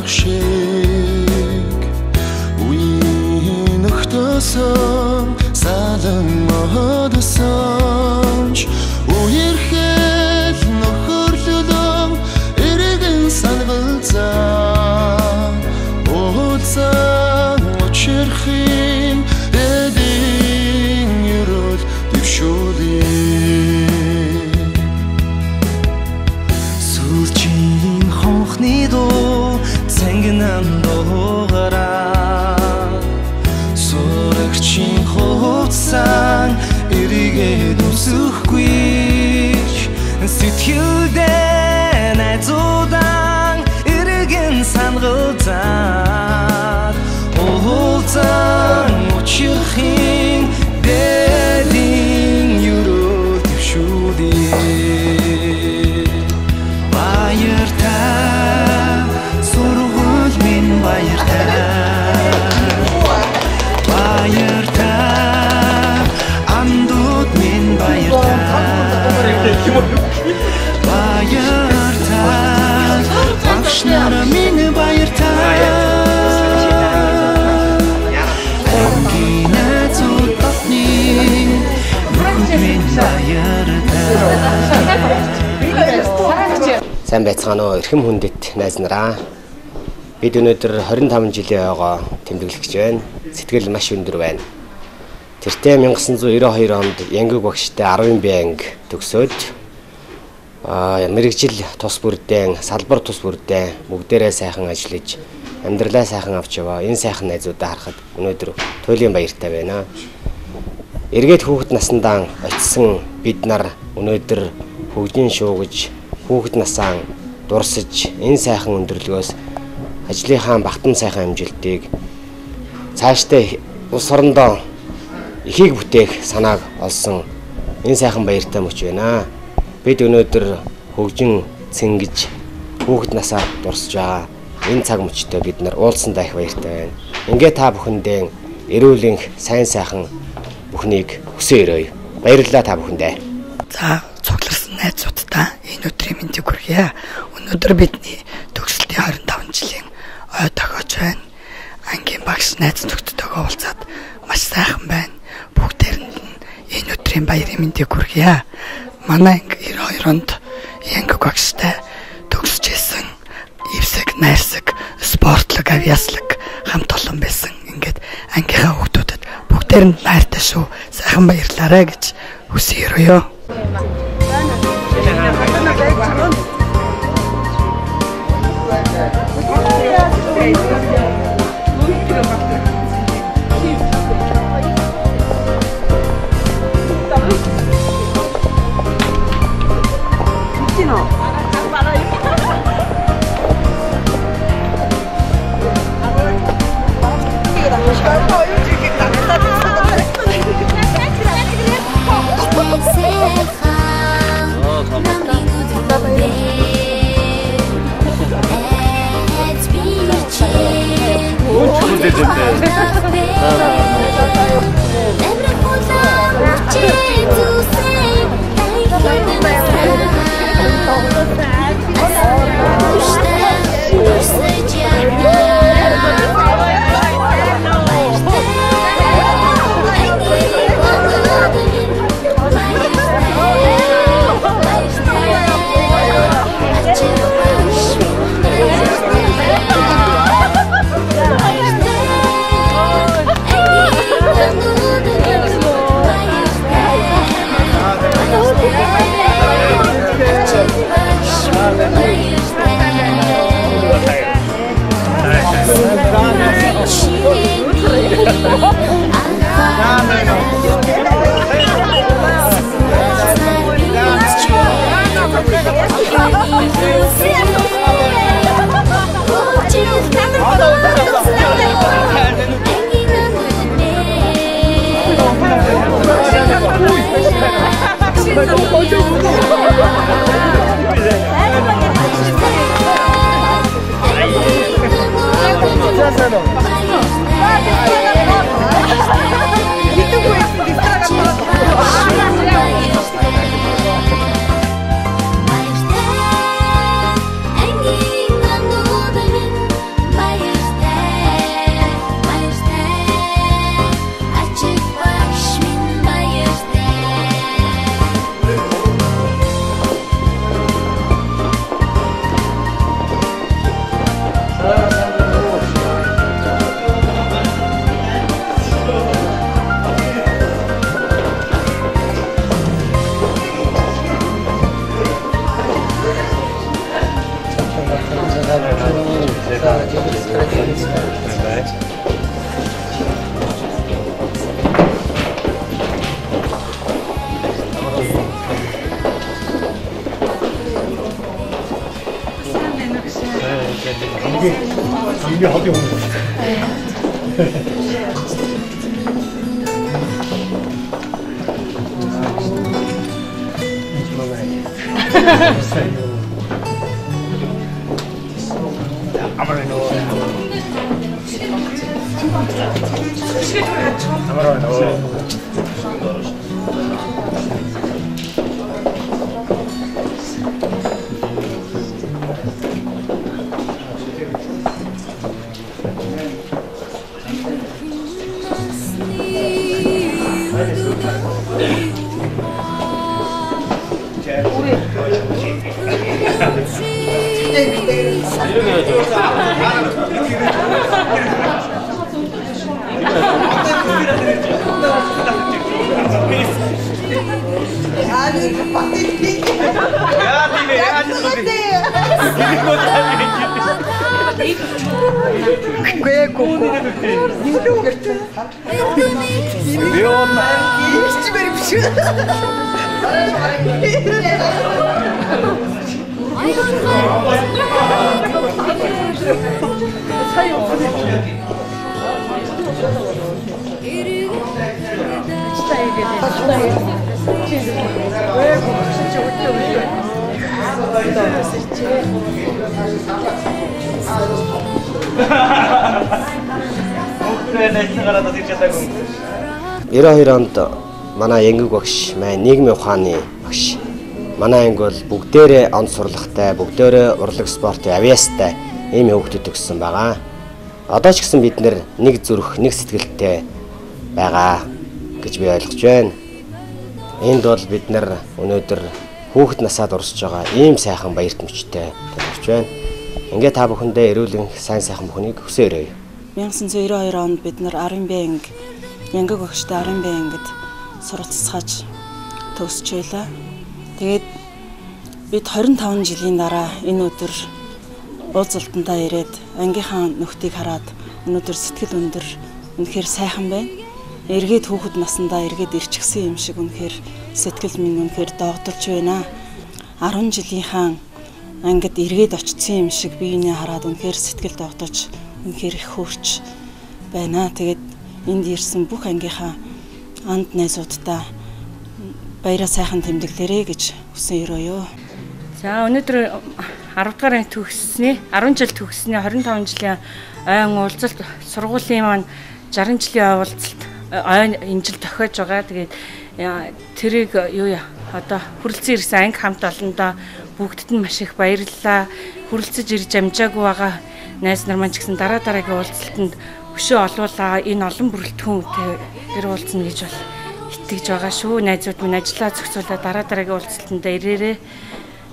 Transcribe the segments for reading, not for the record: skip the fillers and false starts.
шиг үеийн нөхдөсөн салан модсонч үерхэл нөхөрлөлөн эргэн сангалзаа уулзан учирхин эдийн юрол дэвшүүлээ сүлжийн хонхны дуу цэнгэнэн дуугараа сурагчийн хувцсан эргээд үсэхгүй сэтгэлдээ найзуудан эргэн сангалзаад уулзан учирхин дэдийн юрол дэвшүүлээ баяртай сургууль минь баяртай баяртай андууд минь баяртай баяртай багш нар минь баяртай ангина зүтгний бүгд минь баяртай. Сайн байцгаана уу эрхэм хүндэт найз нараа. Бид өнөөдөр 25 жилийн ойгоо тэмдэглэж байна. Сэтгэл маш өндөр байна. Тэртээ 1992 онд Янгиг багштай 10 б анги төгсөөд мэрэгжил тус бүрдэн, салбар тус бүрдэн бүгдээрээ сайхан ажиллаж, амьдралаа сайхан авч яваа. Энэ сайхан найзуудаа харахад өнөөдөр туйлын баяртай байна. Эргээд хүүхэд насндаа очисон бид нар өнөөдөр хөгжин шуугиж, хүүхэд насаа дурсаж, энэ сайхан өндөрлгөөс ажлынхаа багтан сайхан амжилтыг цаашдаа улс орондоо ихийг бүтээх санааг олсон энэ сайхан баяртай мөч байна. Бид өнөөдөр хөгжин цэнгэж хүүхэд насаа дурсаж байгаа энэ цаг мөчтөө бид нар уулзсандаа их баяртай байна. Ингээ та бүхэндээ эрүүл сайн сайхан бүхнийг хүсээрэй. Баярлалаа та бүхэндээ. За цугларсан найзуудаа энэ өдрийн мэндийг хүргье. Өнөөдөр бидний төгсөлтийн 25 жилийн ой тохиож байна. Ангийн багш найз нөхдөдөө уулзаад маш сайхан байна. Бүгдээрэнд нь энэ өдрийн баярын мэндийг хүргье. Манай 92 онд Янгиг багштай төгсөж исэн эвсэг, найрсаг, спортлог, авиаслог хамт олон байсан. Ингээд ангийнхаа хүүхдүүдэд бүгдээрэнд баяртай шүү. Сайхан баярлаарай гэж хүсье. 이게 하도 онд манай Янгиг багш маань нийгмийн ухааны багш. Манай анги бол бүгдээрээ он сурлагтай, бүгдээрээ урлаг спортын авьяастай ийм хүүхдүүд өгсөн байгаа. Одоо ч гэсэн бид нэг зүрх, нэг сэтгэлтэй байгаа гэж би ойлгож байна. Энд бол бид өнөөдөр хүүхэд насаад урсж байгаа ийм сайхан баярт мөчтэй болж байна. Ингээ та бүхэндээ эрүүлэн сайн сайхан бүхнийг хүсээрэй. 1992 онд бид Арын Б анги Янгиг багштай Арын Б ангид суралцаж төгсч байлаа. Тэгээд бид 25 жилийн дараа энэ өдөр уулзалтандаа ирээд ангийнхаа нөхдийг хараад өнөөдөр сэтгэл өндөр үнэхээр сайхан байна. Эргээд хүүхэд насандаа эргээд ирчихсэн юм шиг үнэхээр сэтгэл минь үнэхээр догдолж байна. 10 жилийнхэн ангид эргээд очсон юм шиг биенээ хараад үнэхээр сэтгэл догдож үнэхээр их хөөрч байна. Тэгээд энд ирсэн бүх ангийнхаа анд найзуудтай баяраа сайхан тэмдэглэрэй гэж хүсэн өрөөё. За өнөөдөр 10 дугаар анги төгссөний 10 жил төгссөний 25 жилийн ойн уулзалт сургуулийн маань 60 жилийн уулзалт ойн энэ жил тохиож байгаа. Тэгээд тэрийг одоо хүрэлцэн ирсэн анги хамт олондоо бүгдд нь маш их баярлалаа. Хүрэлцэж ирж амжаагүй байгаа найз нар маань ч гэсэн дараа дараагийн уулзалтанд өшөө олуулаа. Энэ олон бүрэлдэхүүнтэй гэр уулзна гэж бол итгэж байгаа шүү. Найзууд минь ажиллаа зохицуулаад дараа дараагийн уулзалтанд ирээрээ.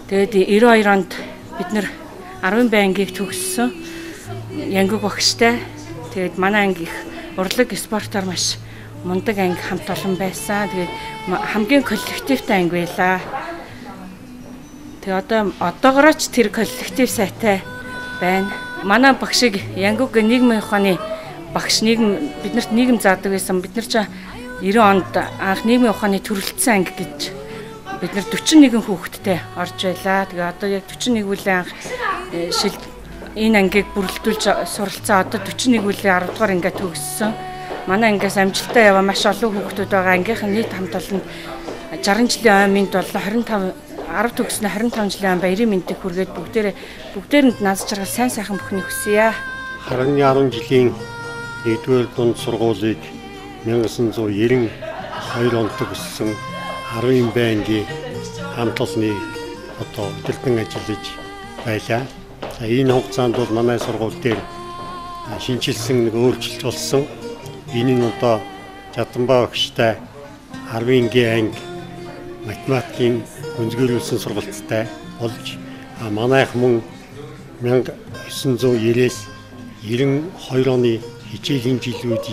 Тэгээд 92 онд бид нэр 10 Б ангийг төгссөн. Янгиг багштай. Тэгээд манай анги их урлаг спортоор маш мундаг анги хамт олон байсан. Тэгээд хамгийн коллективтэй анги байлаа. Тэгээд одоогоор ч тэр коллектив сайтай байна. Манай багшиг Янгиг нийгмийн ухааны багш биднэрт нийгэм заадаг байсан. Бид нар ч 90 онд анх нийгмийн ухааны төрөлцсөн анги гэж бид нар 41 хүүхэдтэй орж байлаа. Тэгээ одоо яг 41 үеийн анх энэ ангийг бүрэлдүүлж суралцсан. Одоо 41 үеийн 10 дугаар ангиа төгссөн. Манай ангиас амжилттай яваа маш олон хүүхдүүд байгаа. Ангийнхан нийт хамт олон 60 жилийн ойн мэнд бол 10 төгснө 25 жилийн баярын мэндийг хүргээд бүгдээрэнд наз жаргал сайн сайхан бүхнийг хүсье. 10 жилийн 1-р дунд сургуулийг 1992 онд төгссөн 10 Б ангийн хамт олныг одоо хөдөлгөн ажиллаж байлаа. За энэ хугацаанд бол манай сургууль дээр шинжилсэн өөрчлөлт болсон. Энэ нь одоо Жаданбаа багштай 10 анги математикийн өнзгөрүүлсэн сургалттай болж манайх мөн 1990-ээс 92 оны хичээлийн жилүүд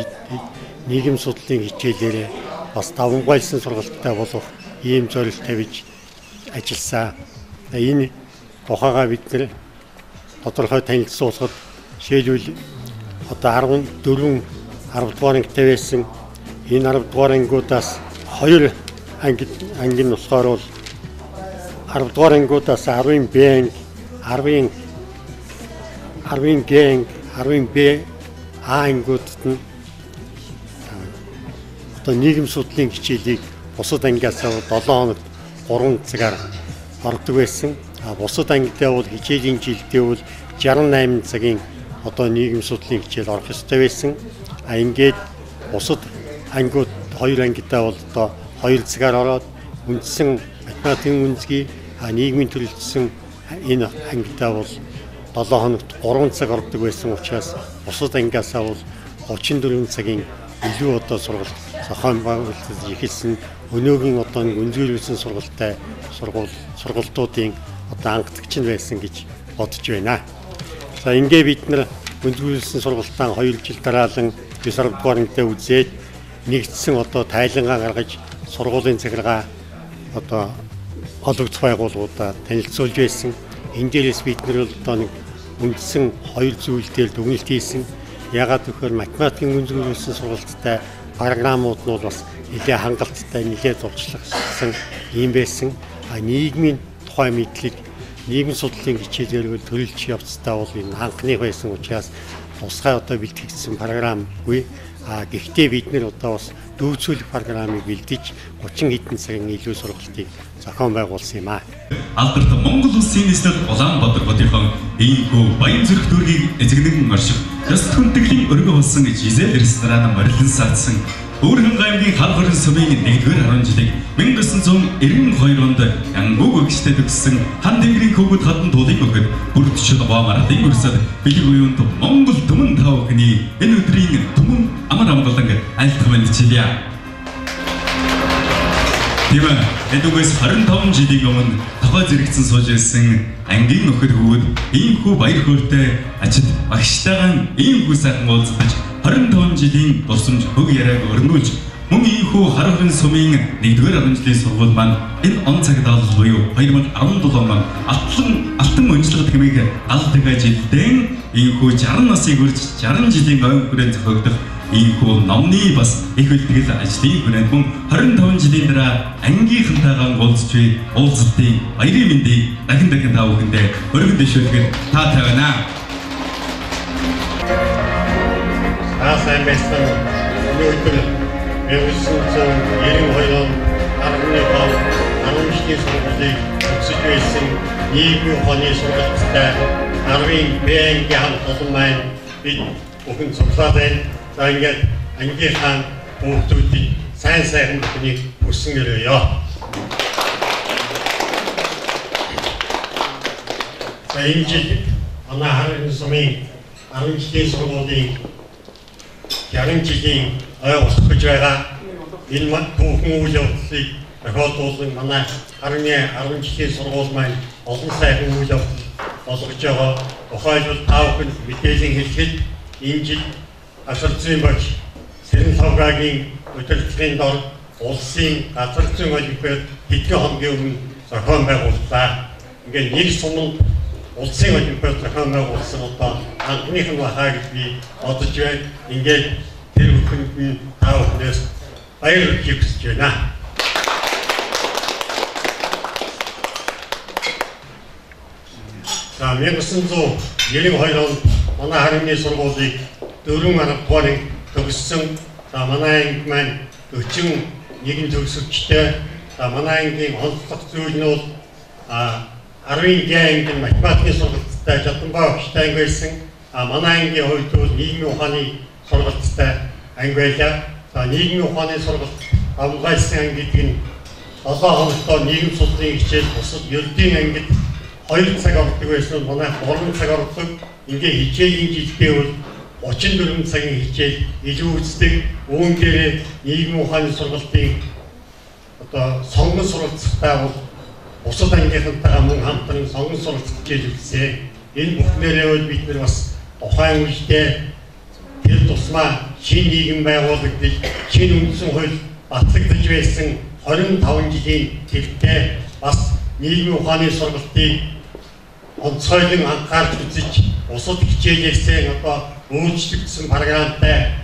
нийгэм судлалын хичээлээрээ бас давмгайлсан сургалттай болох ийм зорилт тавьж ажилласан. Энэ тухайгаа бид нэр тодорхой танилцуулахад жишээлбэл одоо 10 дугаар ангитай байсан. Энэ 10 дугаар ангиудаас 2 анги нь болохоор бол 10 дугаар ангиудаас 10 Б анги, 10-ын Г, 10-ын Б, А ангиудад нь одоо нийгэм судлалын хичээлийг бусад ангиас 7 хоногт 3 цагаар ордог байсан. Бусад ангидаа бол хичээлийн жилдээ бол 68 цагийн одоо нийгэм судлалын хичээл орох ёстой байсан. Ингээд бусад ангиуд 2 ангидаа бол одоо 2 цагаар ороод үндсэн математикийн үнцгий нийгмийн төрөлжсөн энэ ангидаа бол 7 хоногт 3 цаг ордог байсан учраас бусад ангиасаа бол 34 цагийн илүү одоо сургалт зохион байгуулалт ихэлсэн өнөөгийн одоо гүнзгийрүүлсэн сургалтуудын одоо ангидагч нь байсан гэж бодож байна. За ингээ бид нар гүнзгийрүүлсэн сургалтаа 2 жил дараалан 9 дугаар ангидаа үзээд нэгдсэн одоо тайлангаа гаргаж сургуулийн захиргаа одоо олигдох байгууллагуудаа танилцуулж байсан. Энэ дээрээс бид нар одоо нэг үндсэн 2 зүйлээр дүгнэлт хийсэн. Ягаад гэвэл математикийн гүнзгийрүүлсэн сургалттай програмууд нь бас нэлээд хангалттай, нэлээд зурчлагсан юм байсан. Нийгмийн тухай мэдлэг, нийгэм судлалын хичээлээр төрөлж явцдаа бол энэ анхны байсан учраас тусгай одоо бэлтгэгдсэн програмгүй. Гэхдээ бид нэр одоо бас дүүцүүлэх програмыг бэлдэж 30 хэдэн цагийн илүү сургалтыг зохион байгуулсан юм аа. Алдарт Монгол Улсын нийслэл Улаанбаатар хотынхон иймгүй баян зүрх төргийг эзэгнэн орших ёс хүндэтгэлийн өргө болсон Жизель ресторан морилон саадсан Өөрхөн аймгийн хал хорин сумын 1-р 10 жилиг 1992 онд Янгуг өгчтэй төгссөн хан тэнгэрийн хөвгөд хатан тулыг өгöd бүрдчил Баамарын өрсөд бэлэг уюунд Монгол түмэн тав өхний энэ өдрийн түмэн амар амгалан айлтгавэн чилээ. Тэвэ эдгээс 25 жилийн өмнө тохой зэрэгцэн сууж ирсэн ангийн нөхөр хөвгөд иймхүү баяр хөөртэй ажид багштайгаан иймхүү сайхан уулзаж 25 жилийн дурсамж хөг яриаг өрнүүлж мөн ийхүү хар хорин сумын 1-р 10 жилийн сургууль маань энэ он цаг даалал буюу 2017 он алтан өнчлөгт хэмээх гал дахиа жилдээ ийхүү 60 насыг хүрч 60 жилийн ойн хүрээнд зохиогдох ийхүү номны бас их бэлтгэл ажлын хүрээнд мөн 25 жилийн дараа ангийнхантайгаа уулзалтын баярын мэндийг дахин та бүхэндээ өргөн дэвшүүлэхэд таатай байна. Сайн байсан өнөөдөр 1992 он 10 жилийн сургуулийг төгсөж байсан нийгмийн ухааны сургалттай 10-ын Б-ийн хамт олон маань бид бүхэн цуглаад байна. За ингээд ангийнхаа хүүхдүүдийг сайн бүхнийг хүсэн өрөөё. За энэ жил манай харин сумын 10 жилийн сургуулийн 60 жилийн ой усах гэж байгаа. Энэ бүхэн үйл явдлыг тохиолдуулсан манай харны 10 жилийн сургууль маань олон сайхан үйл явдал болгож байгаа. Тухайлбал та бүхэн мэдээлэл хэлэхэд энэ жил Ашар зүйн багш Сэрэн Лавгагийн удирдлагын дор улсын газар зүйн олимпиад хэдэн хоногийн өмнө зохион байгууллаа. Ингээд нэг суманд улсын олимпиад зохион байгуулсан одоо анхных нь бахаа гэж би бодож байна. Ингээд тэр бүхэнд нь та бүхнээс баяр хүргэж байна. За 1992 онд манай харны сургуулийг 4 дугаарыг төгссөн. За манай анги маань 41 төгсөгчтэй. За манай ангийн онцлог зүйл нь бол 10-ын Г ангийн математикийн сургалттай Жаданбаа багштай анги байсан. Манай ангийн хувьд бол нийгмийн ухааны сургалттай анги байлаа. За нийгмийн ухааны сургалт хамгаалсан анги гэдэг нь 7 хоногт нийгэм судлалын хичээл бусад ердийн ангид 2 цаг ордог байсан. Манай 3 цаг ордог. Ингээ хичээлийн жилдээ бол 34 цагийн хичээл илүү үздэг. Үүн дээрээ нийгмийн ухааны сургалтын одоо сонгон сургалттай бол бусад ангийнхантайгаа мөн хамтран сонгон сургалт хичээл үзсэн. Энэ бүхнээрээ бол бид нар бас тухайн үедээ тэр тусмаа шинэ нийгэм байгуулагдаж шинэ үндсэн хууль батлагдаж байсан 25 жилийн тэртээ бас нийгмийн ухааны сургалтыг онцгойлон анхаарч үзэж бусад хичээлээсээ одоо өөрчлөгдсөн програмтай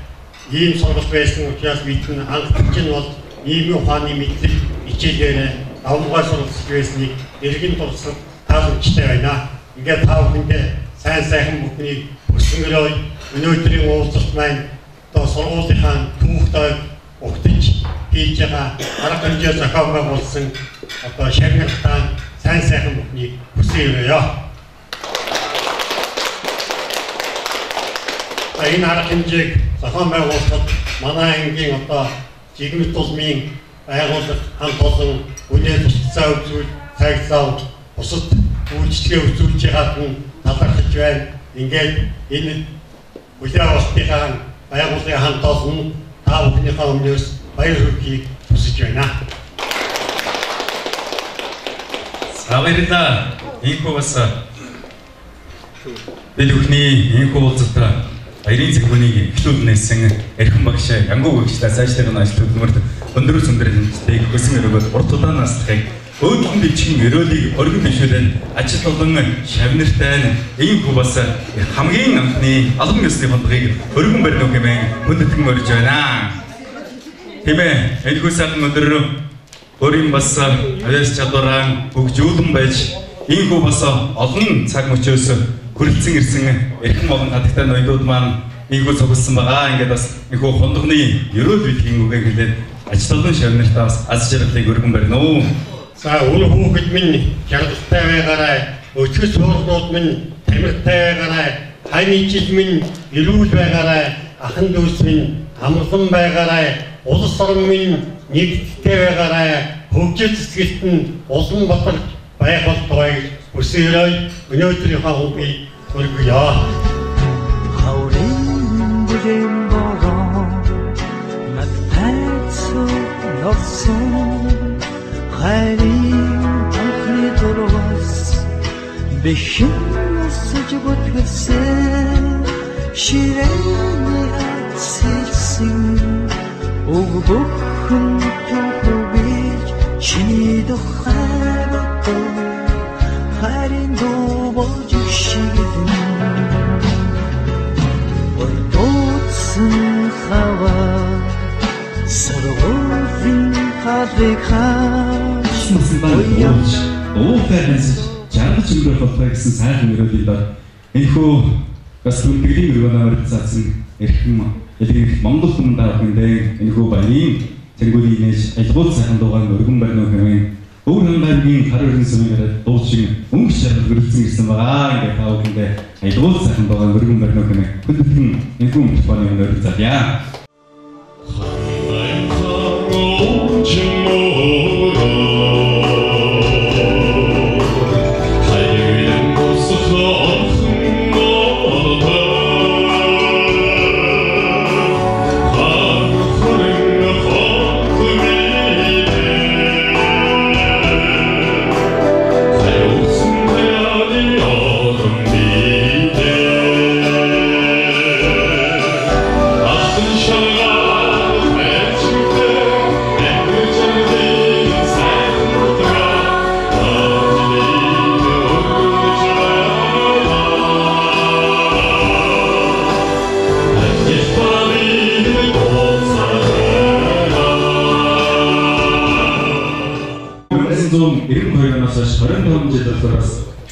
ийм сургалт байсан учраас бидний анхдагч нь бол нийгмийн ухааны мэдлэг хичээлээр давмгай сургалт байсныг эргэн туршид тааламжтай байна. Ингээд та бүхэндээ сайхан бүхнийг өсгөрөө өнөөдрийн уулзалт маань одоо сургуулийнхаа түүхтэй угтаж хийж байгаа арга хэмжээ зохион байгуулсан одоо шагналтаа сайхан бүхнийг хүсье. Энэ арга хэмжээг зохион байгуулахад манай ангийн одоо жигмит тулмын байгууллага хамт олон үнэ тусцаа үзүүл цагцаа бусад үйлчлэгээ үзүүлж байгаад нь талархаж байна. Ингээд энэ хүлээн авалтынхаа байгууллагын хамт олон та бүхнийхээ өмнөөс баяр хүргэхийг хүсэж байна. Баярлалаа. Ийхүү бас бид бүхний ийхүү уулзалтаа баярын цэгмөнийг эхлүүлнэсэн эрхэм багш Янгуу багшлаа цаашлын ажил хөдөлмөрт өндөр хэмжээтэй хөсөн өрөөгөө урт удаан наслахыг өөдөн бичгийн өрөөлийг оргин бишүүлэн ажил болон шавнартай ийхүү бас хамгийн анхны албан ёсны бодлогыг өргөн барьно хэмээн хүндэтгэн өрж байна. Хэмээн энэхүү сайхан өдөр өөрийн бас авяас чадвараа хөгжүүлэн байж ийхүү бас олон цаг мөчөөс хүрэлцэн ирсэн эрхэм олон хатагтай ноёдууд маань ийхүү цугласан байгаа. Ингээд бас ийхүү хондгоны ерөөл бидгийн үгээ хэлээд ажил олон шавнартаа бас аз жаргалыг өргөн барьно. За үр хүүхэд минь жаргалтай байгаарай. Өчгөл суурнууд минь тамиртай байгаарай. Хайны жил минь эрүүл байгаарай. Ахан дүүс минь амгалан байгаарай. Улс орн минь нэгдтэй байгаарай. Хөгжил цэцгэлт нь улам баталж байх болтугай хүсээрэй. Өнөөдрийнхөө үгийг хүргье. Хаурын бүлээн бороо надтай норсон хайрын анхны дөрвөөс бэхэн өсөж бүтгсэн ширээний ацэлсэн өг бүхэн төгөж чиний духай бото хайрын дубож шигэн ордоцсон хаваа сорвын хадвихаш Ойяч ууфэрнэс жаргаж өнгөрөх болтой гэсэн сайхан өрөөлөд энэхүү бас түндэгийн өргөнөөр цаасан эрхэм элэг Монгол хүмүүс даахындээ энэхүү баярын цэнгүүлийн нээж альбууд сайхан дуугаар өргөн барьно хэмээн өөрийн байргийн хар өргөн сүмээр дуучин өнгө шаргал гөрөлцөн ирсэн байгаа. Ингээд та бүхэндээ альбууд сайхан дуугаар өргөн барьно хэмээн хүндэтгэн энэхүү мөчбаны өнөр залъя.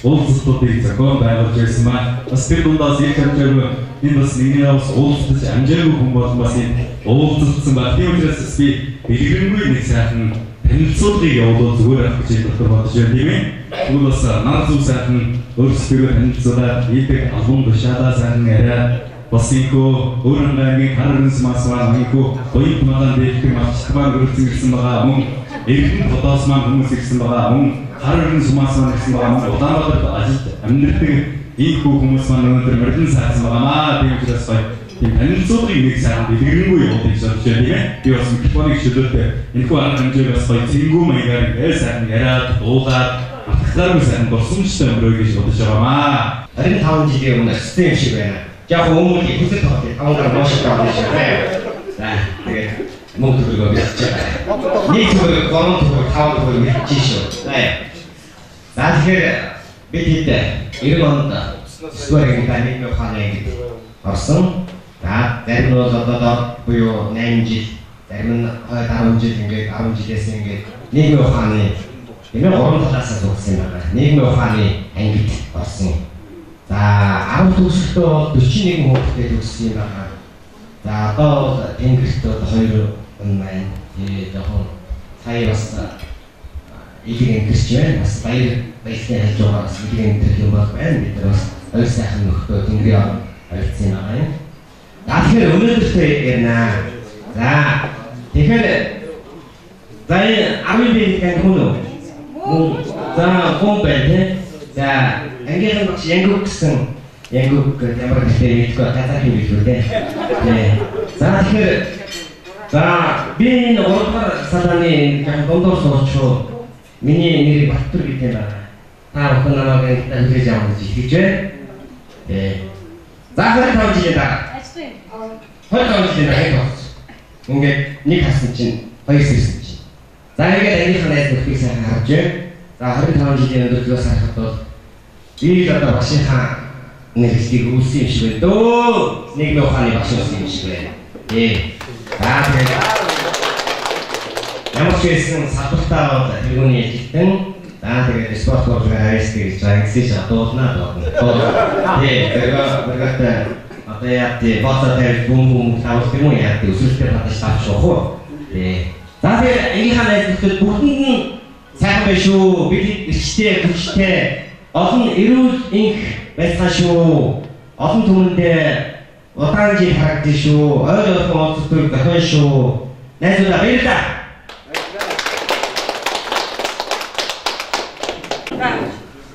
Уулзалтуудыг зохион байгуулж байсан ба бас тэр дундаас их хэмжээгээр энэ бас нэгний авс уулзалтж амжаагүй хүн болон бас уулзалтсан ба тийм учраас би бэлгэрэнгүй нэг сайхан танилцуулгыг явуулах зүгээр авах гэж бодож байна тийм ээ. Тэгвэл бас нар зүг сайхан өөрсдөө танилцуулаад ийдэг албан тушаалаа сайхан яриа бас ийхүү өөрийн аймгийн хар өрнөс мас маань ийхүү хоёрт магаан дэвтэр мачтмаар өрцөн ирсэн байгаа мөн эргэн хотоос маань хүмүүс ирсэн байгаа мөн хар өрнөс мас маань ирсэн байгаа мөн Улаанбаатарт ажилд амьдардаг ийхүү хүмүүс маань өнөөдөр мөрдөн сайсан байгаамаа. Тийм учраас тийм танилцуулгыг нэг сайхан бэлгэрэнгүй явуулж байна тийм ээ. Би бас микрофоныг шилжүүлээ. Энэхүү арга хэмжээг бас гоё цэнгүү маягаар сайхан яриад дуулаад атгалааргүй сайхан дурсамжтай өнгөрөөж гэж бодож байгаамаа. 25 жилийн өмнө систем шиг байна. Яг өмнө их хүсэл тогтсон аваар маш их байна. За тэгээд мөнгө төгрөгөө бичиж байгаа. Нэг төгрөг 3 төгрөг 5 төгрөг бичиж шүү. За тэгэхээр бид хэд 90 онд студент таны ухааны орсон. За зарим нь бол одоо буюу 8 жил, зарим нь 10 жил ингээд 10 жилээс ингээд нийгмийн ухааны 3 талаас нь сурсан байгаа. Нийгмийн ухааны ангид орсон. За 10 төгсөлтөө 41 хүүхдээ төгссөн юм байна. За одоо тэнгэрт 2 хүн байна. Тэгээд яг сая бас илэг өнгөрч байна. Бас баяртай хажуугаар бас илэг өнгөрөх юм бол байна. Бид нар бас ойр сайхан нөхдөд тэнгэрийн ойрцсан юм байна. Тэгэхээр өнөөдөртөө ярина. За тэгэхээр за 10 биеийн хүн үү? За хүн байна. За ангийнхан багш Янгук гэсэн Янгук ямар гэхдээ мэдгүй татах юм биш үү те. За тэгэхээр за би энэ 3 дахь салааны дондор суучуу миний нэр Баттар гэдэг юм байна. Та бүхэн намайг хэлж авах гэж хэлж байна. За хэрэг тавьж яа. 25 жилийн дараа ингээд нэг хасан чинь 2 сэрсэн чинь. За ингээд ангийнхан найз нөхдөд сайн харж байна. За 25 жилийн өдрөөс харахад бол би одоо багшийнхаа нэрийг үүссэн юм шиг байна дөө. Нийгмийн ухааны багш юм шиг байна. За тэгээд ямар ч байсан салбартаа тэргүүний ажилтан. За тэгээд спорт хурцгаар хайс гэж загсаж адуулнаа доо. Тэгээд одоо яа тий боцоо дээр бум тавах юм уу яа тий өсөлтөд хатаж тавчих уу. За тэгээд ангийнхаа найз нөхдөд бүгдэнд нь сайхан байх шүү. Бид ихтэй хүчтэй олон эрүүл инх байцгаа шүү. Олон түмэндээ удаан жил харагдсан шүү. Ойр ойрхон олцдог зохион шүү. Найзуудаа баярлалаа.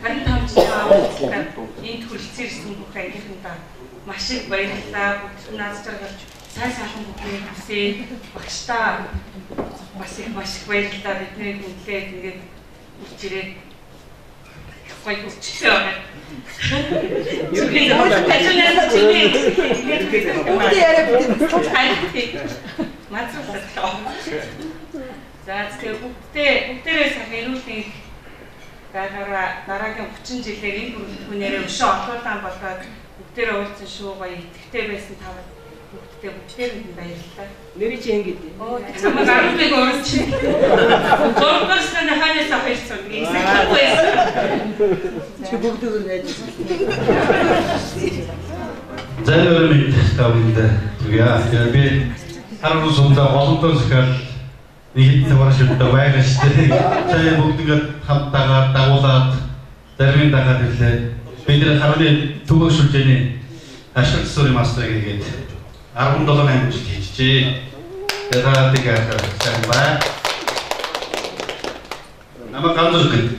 Харин тавчаа энэ төрөлцөөрсөн бүх ангийнхандаа маш их баярлалаа. Бүгд нааз жаргалж сайн сайхан бүхнийг хүсээ багштаа маш их баярлалаа. Бидний хүнлээд ингээд ирж ирээд гоё хүчтэй байна. За тэгээ бүгдээрээ сайн эрүүлэн дараагийн 30 жилээр энэ бүрэлдэхүүнээрээ өшөө олуулан болоод бүгдээрээ уулзсан шүү гоё итгэвтэй байсан тавд бүгдээр нь баярлалаа. Нэрий чи ингэ дээ. Намайг 10-ыг өөрч. Зургасны ханаас авчихсан гэсэн юм байсан. Чи бүгдөө ажилласан. Зайлшгүй мэд тавд яа би харуу сумдаа голомтон захиал нэг тавар шивдэ байгаа шүү дээ. Цаа бүгдгээд хамтагаар дагуулад зарим дагаад ирлээ. Бид нар харууны төвөг шүлжээний ашиг сурын мастер гэдэг 17 жил хийжээ. Тэгээд тэгээд сайн байна. Намайг ганцхан гэнэ.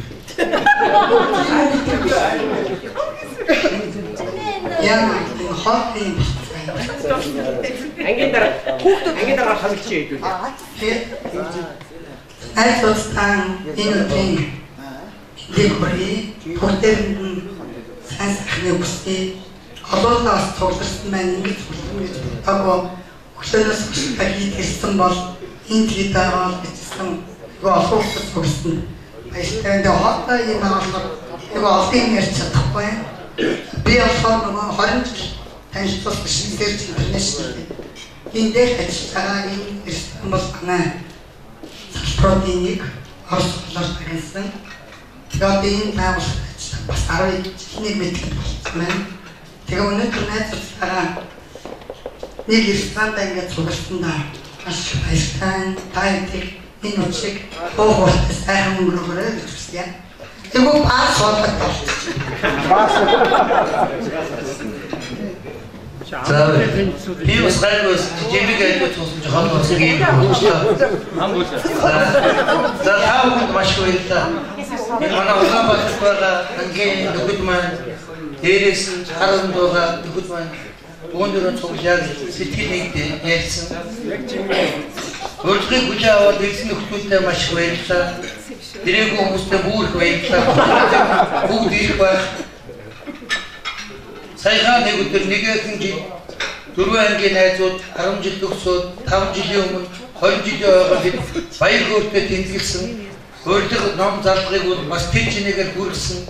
Яа, хооны ангийн дараа хамтчээ гэдэг. Айсостан энэ декори хотел санхны үстэй олоолоос цугларсан маань ингэж бүлгэж таго хөшөөс хийсэн бол энэ тийдаа бичсэн олоолоос цугларсан баяртай хоотой юм аалгаар нэг олдын ярьж чадахгүй би болохоор нөгөө 20 жил танилцуулж бишгээр интернэшнл энэ дээр ажиллагаа энэ Истанбул манай протеиник орсолоор тарилсан. Тэгээд энэ байгууллагад бас 10 жилийн мэддэг болсон. Тэгээ өнөөдөр найзуудтайгаа нэг Истанбулд ингээд цугласан да маш баяртай тайлбар энэ үчиг хоохортой сайхан өнгөрөөрэй гэж хүсье. Тэгвэл баас болдог. За би бас гайгүй жимиг айдгүй туссан жоохон болсон юм байна. Амбул. За тав маш баярлалаа. Манай Улаанбаатарга ангийн нөхөд маань дээрээс нь харан дууга нөхөд маань бөөндөрөө цуглаад сэтгэл нэгдээ ярьсан. Өөрөөр хүч аваад ирсэн нөхөдтэй маш баярлалаа. Тэрэг хүмүүстэй бүр баярлалаа. Бүгд их байх. Саяхан нэг өдөр нэгэн жил 4 ангийн найзууд 10 жил төгсөөд 5 жилийн өмнө 20 жилийн ойгоо бид баяр хөөртэй тэмдэглэсэн. Өөрөлдөх ном залгыг бол бас тэр чинээгээр хүргэсэн.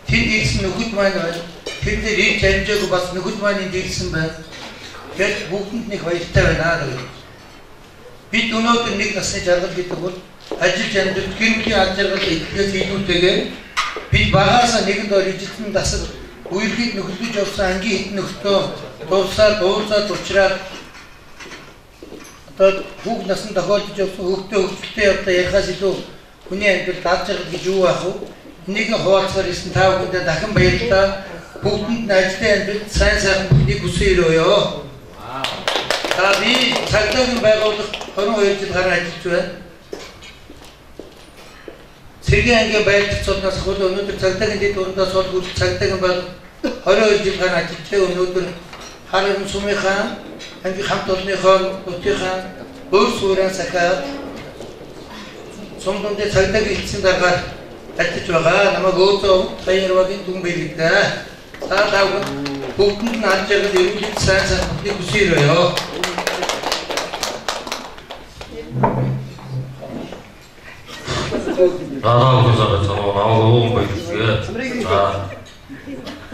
Тэнд ирсэн нөхөд маань байна. Тэр дээр ирж амжаагүй бас нөхөд маань энд ирсэн байна. Тэгэхээр бүгдэнд нэг баяртай байна гэдэг. Бид өнөөдөр нэг насны жаргал гэдэг бол ажил амжилт гэр бүлийн аж аргал ихээс илүүтэйгээр бид багаасаа нэгэнд ор ижилтэн дасал үерхийг нөхөрлөж явсан ангийн хэдэн нөхтөө дуусаад уучраад одоо хүүхд наснд тохиолдож явсан хөвгөлтэй одоо ярихаас илүү хүний амьдрал дааж байгаа гэж юу аах вэ? Энийг хуваалцаар ирсэн та бүхэндээ дахин баярлалаа. Бүгдэнд нь ажлын амьдралд сайн сайхан бүхнийг хүсээрөөё. За би цагдаагийн байгууллагт 22 жил гарсан ажиллаж байна. Сэргийн ангийн байртагч цолноос хөл өнөөдөр цагдаагийн дэд дундаас бол хүртэл цагдаагийн байгууллагт 22 жил гарсан ажиллаж өнөөдөр харин сумынхаа ангийн хамт олонныхоо нутгийнхаа өөр суурин сахиад сумдундын цагдаагийн хэлсэн дараагаар ажиллаж байгаа. Намайг өөдөө Баярвагийн дүн байлгадаа. За таавал бүгдэнд нь алж байгаа эрүүл сайн бүхнийг хүсээрөөё. Наавгүйсээр цааваа баярлалаа.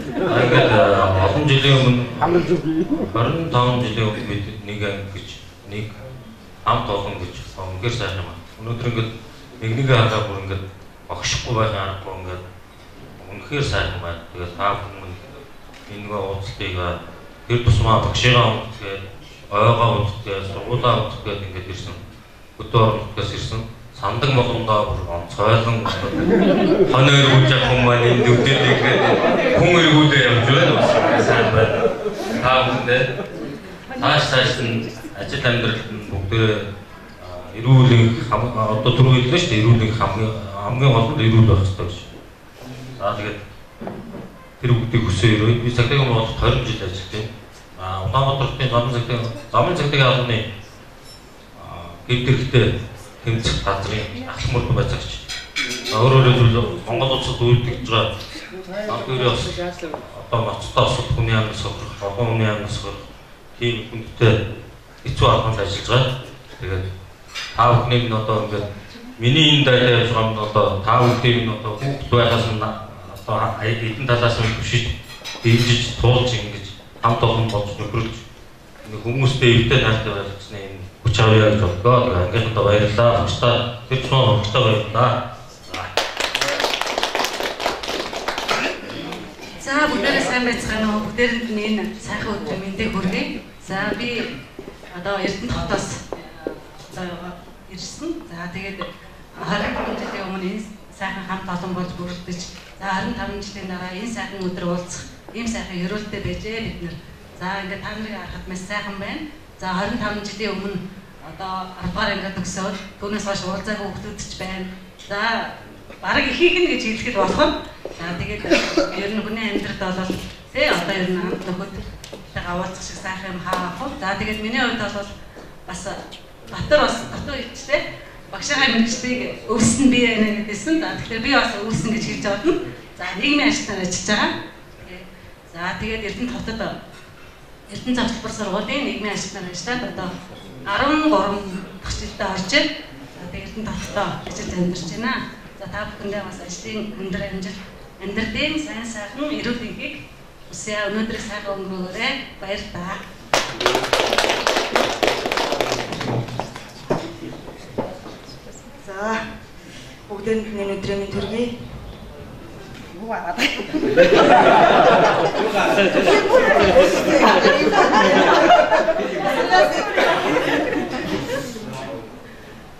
Ингээд олон жилийн өмнө 25 жилийн өмнө бид нэг гэж нэг хамт олон гэж үнээр сайхан байна. Өнөөдөр ингээд нэгнийг харахаар бүр ингээд огшихгүй байгаа аргагүй ингээд үнэхээр сайхан байна. Тэгээд та бүхэн энэ уулзалтыг тэр тусмаа багшигаа унтгээд ойгоо унтгээд сургуулаа унтгээд ингээд ирсэн. Өдөр орнотгоос ирсэн. Сандаг молондоо бүр онцойлон хонь өргүүлж авах маань энэ үдээд ингээд хүн өргүүлээ явж байна. Сайн байна. Та бүхэндээ тааш нь ажил амьдралд бүгдээ эрүүл одоо түрүү хэллээ шүү дээ. Эрүүл хамгийн гол нь эрүүл байх хэрэгтэй гэж. За тэгээд тэр бүгдийг хүсээрээ би цагдаагийн байгууллагт 20 жил ажиллаж байна. Улаанбаатарын замын цагдаагийн албаны хэвдэрхтэй тэмцэх газрын ахлах мөрдөн байцаагч. Өөрөөр хэлбэл Монгол улсад үйлдэж байгаа албаны бас одоо ноцтой осод хүний амнаас хохирох, олон хүний амнаас хохирох тийм хүндтэй хэцүү албанд ажиллаж байгаа. Тэгээд та бүхнийг нь одоо ингээд миний энэ дайтай явж байгаа нь одоо та бүхнийг нь одоо хүүхд байхаас нь одоо эдэн талаас нь түшиж дэмжиж туулж ингэж хамт олон болж нөхөрлөж хүмүүстэй эвтэй найртай байх гэсэн энэ хүч авъя гэж бодгоо. Тэгээд ангийнхандаа баярлалаа. Багштай тэр ч багштай баярлалаа. За бүгдээрээ сайн байцгаана уу? Бүгдээрэнд нь энэ сайхан өдрийн мэндийг хүргэе. За би одоо Эрдэнэт хотоос ирсэн. За тэгээд 20 жилийн өмнө энэ сайхан хамт олон болж бүрдэж за 25 жилийн дараа энэ сайхан өдөр уулзах ийм сайхан өрөөлтөд байжээ бид нэр. За ингээд та нарыг харахад маш сайхан байна. За 25 жилийн өмнө одоо 10 дугаар ангид төгсөөд түүнээс хойш уулзаагүй хүмүүс ч байна. За бараг ихийг нь гэж хэлэхэд болох нь. За тэгээд ер нь хүний амьдралд бол тий одоо ер нь хамт нөхөдтэйгээ уулзах шиг сайхан юм хаах. За тэгээд миний хувьд бол бас Батар бас дотоо ичтэй багшаа мэрэгчлийг өвсөн би байна гэдээсэн. За тэгэхээр би бас өвсөн гэж хэлж байгаа нь. За нийгмийн ажилтнаар ажиллаж байгаа. За тэгээд Эрдэнэт хотод Эрдэнэ завчбар сургуулийн нийгмийн ажилтнаар ажиллаад одоо 13 дахь жилдээ орж байна. За тэгээд Эрдэнэт хотод ажиллаж амьдарч байна. За та бүхэндээ бас ажлын өндөр амжилт амьдралын сайн сайхан эрүүл энхийг хүсье. Өнөөдрийг сайхан өнгөрөөрэй. Баярлалаа. За бүгдээрэнд нь өдрийн мэнд хүргэе. Юу аа.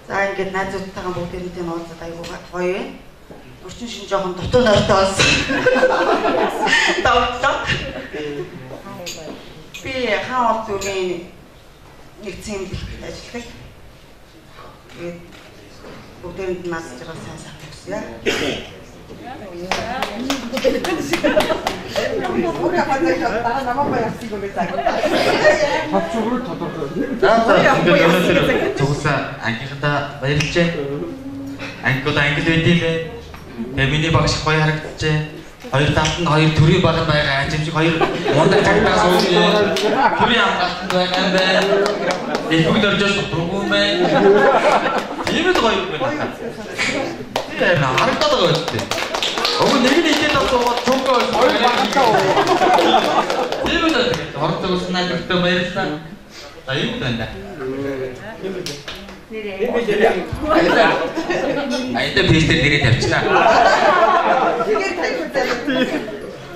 За ингээд найзуудтайгаа бүгдээрээ уулзаад аягүй гоё байна. Өрчин шин жоохон дутуу нойртой болсон. Тавтаа. Би хаалт зүрийн нэгдсэн эмнэлэгт ажилладаг. Тэгээд бүгдээрэнд нь нас жаргал сайн сайхан хүсье. Цугсаа ангийнхандаа баярлжээ. Ангиуд ангил байдилээ. Тэгээ миний багш гоё харагдчихжээ. Хоёр талд нь хоёр төрийн баг байгаа. Ажимшиг хоёр мундаг цагтаа сууж төрийн амгаалтанд байгаа юм байна. Ихүүд оржоос тургуун байна. Тийм л гоё юм байна. Тэгээ харагдаад байгаа үстэй. Өгөө нэг нь ихэд аваад чөнгөө хоёр багтаа. Тийм л дээ. Ордог ус найртай баярлалаа. За юм байна. Айта пэйжээр нэрээ тавьчлаа. Тэгээд тайван.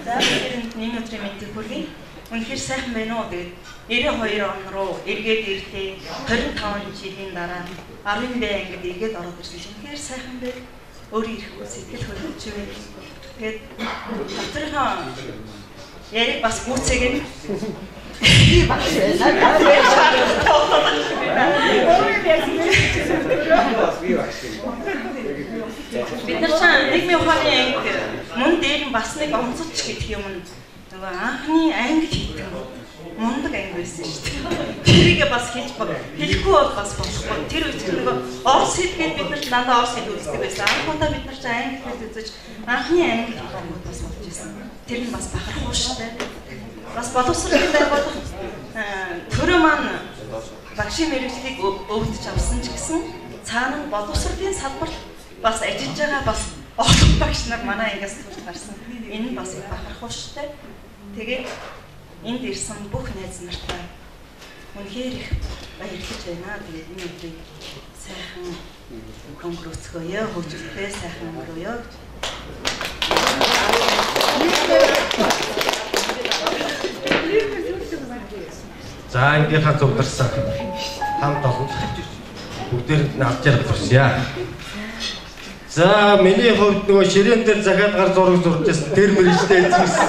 За өнөөдрийн мэндийг хүргэе. Үнэхээр сайхан байна уу? Тэгээд 92 он руу эргээд ирлээ. 25 жилийн дараа 10 бай ангид эргээд ороод ирсэн. Үнэхээр сайхан байна. Өөрөө ирэхгүй сэтгэл хөдлөж байна. Тэгээд доторхоо яриг бас гүцээгэн бид нар чам нийгмийн ухааны анги мөн дээр нь бас нэг онцолч гэдэг юм нөгөө анхны анги хийдэг мундаг анги байсан шүү дээ. Тэрийг бас хэлэхгүй бол бас болохгүй. Тэр үед нөгөө орс хэлгээд бид нар дандаа орс хэл үздэг байсан. Анхудаа бид нар ч анги хэл үзэж анхны анги хэлэхгүй бас болж байсан. Тэр нь бас бахархуу шүү дээ. Бас боловсролтой байх төрөө маань багшийн мэргэжлийг өвдөж авсан ч гэсэн цаана нь боловсролын салбарт бас ажиллаж байгаа бас олон багш нар манай ангиас төрж гарсан. Энэ нь бас бахархууштай. Тэгээд энд ирсэн бүх найз нартай үнэхээр их баярлаж байна. Тэгээд энэ өдрийг сайхан өнгөрөөцгөөё, хөгжилтэй сайхан өнгөрөөё. За ангийнхаа зүгдэрсэн хамт олон бүгдээр нь авч ярих төрсье. За миний хувьд нөгөө ширээн дээр захаад гар зураг зурж байсан тэр мэрэгчтэй эзэмсэн.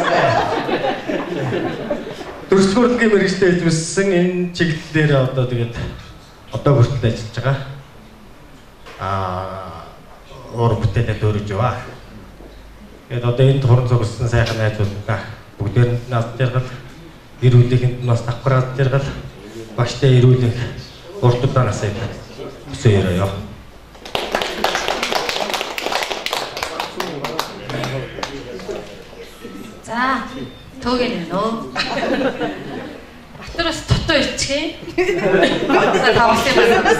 Төрөлхөрлөгийн мэрэгчтэй эзэмсэн энэ чиглэлээр одоо тэгээд одоо хүртэл ажиллаж байгаа. Өөр бүтээлээ дөөрөж яваа. Тэгээд одоо энэ хуран зогссон сайхан найзуудаа бүгдээр нь авч ярих гэр бүлийнхэнд бас давхраад жаргал багштай ирүүлэх урдудаа насаа өсөөрөө. За төгөн нөө Батраас тотоо ичгээ. За тавсан байна.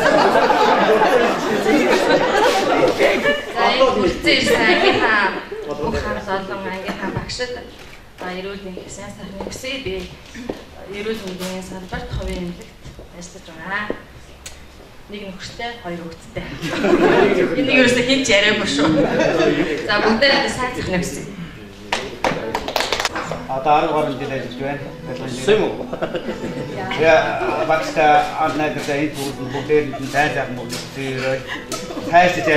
За энэ үрцээ сайхан бүх хамт олон ангийнхаа багшид эрүүл мэндийн сайн сайхны хүсье би эрүүл мэндийн салбарт хувийн эмнэлэгт ажиллаж байгаа. Нэг нөхөртэй, хоёр хүүхэдтэй. Энийг ерөөсөө хэн ч яриаггүй шүү. За бүгдээ сайн сайхны хүсье. Одоо 10 гаруй жил ажиллаж байна. Сайн уу? Я багштай аннаатай энэ бүгдээр нь сайн сайхан бүгдээ хайрцаж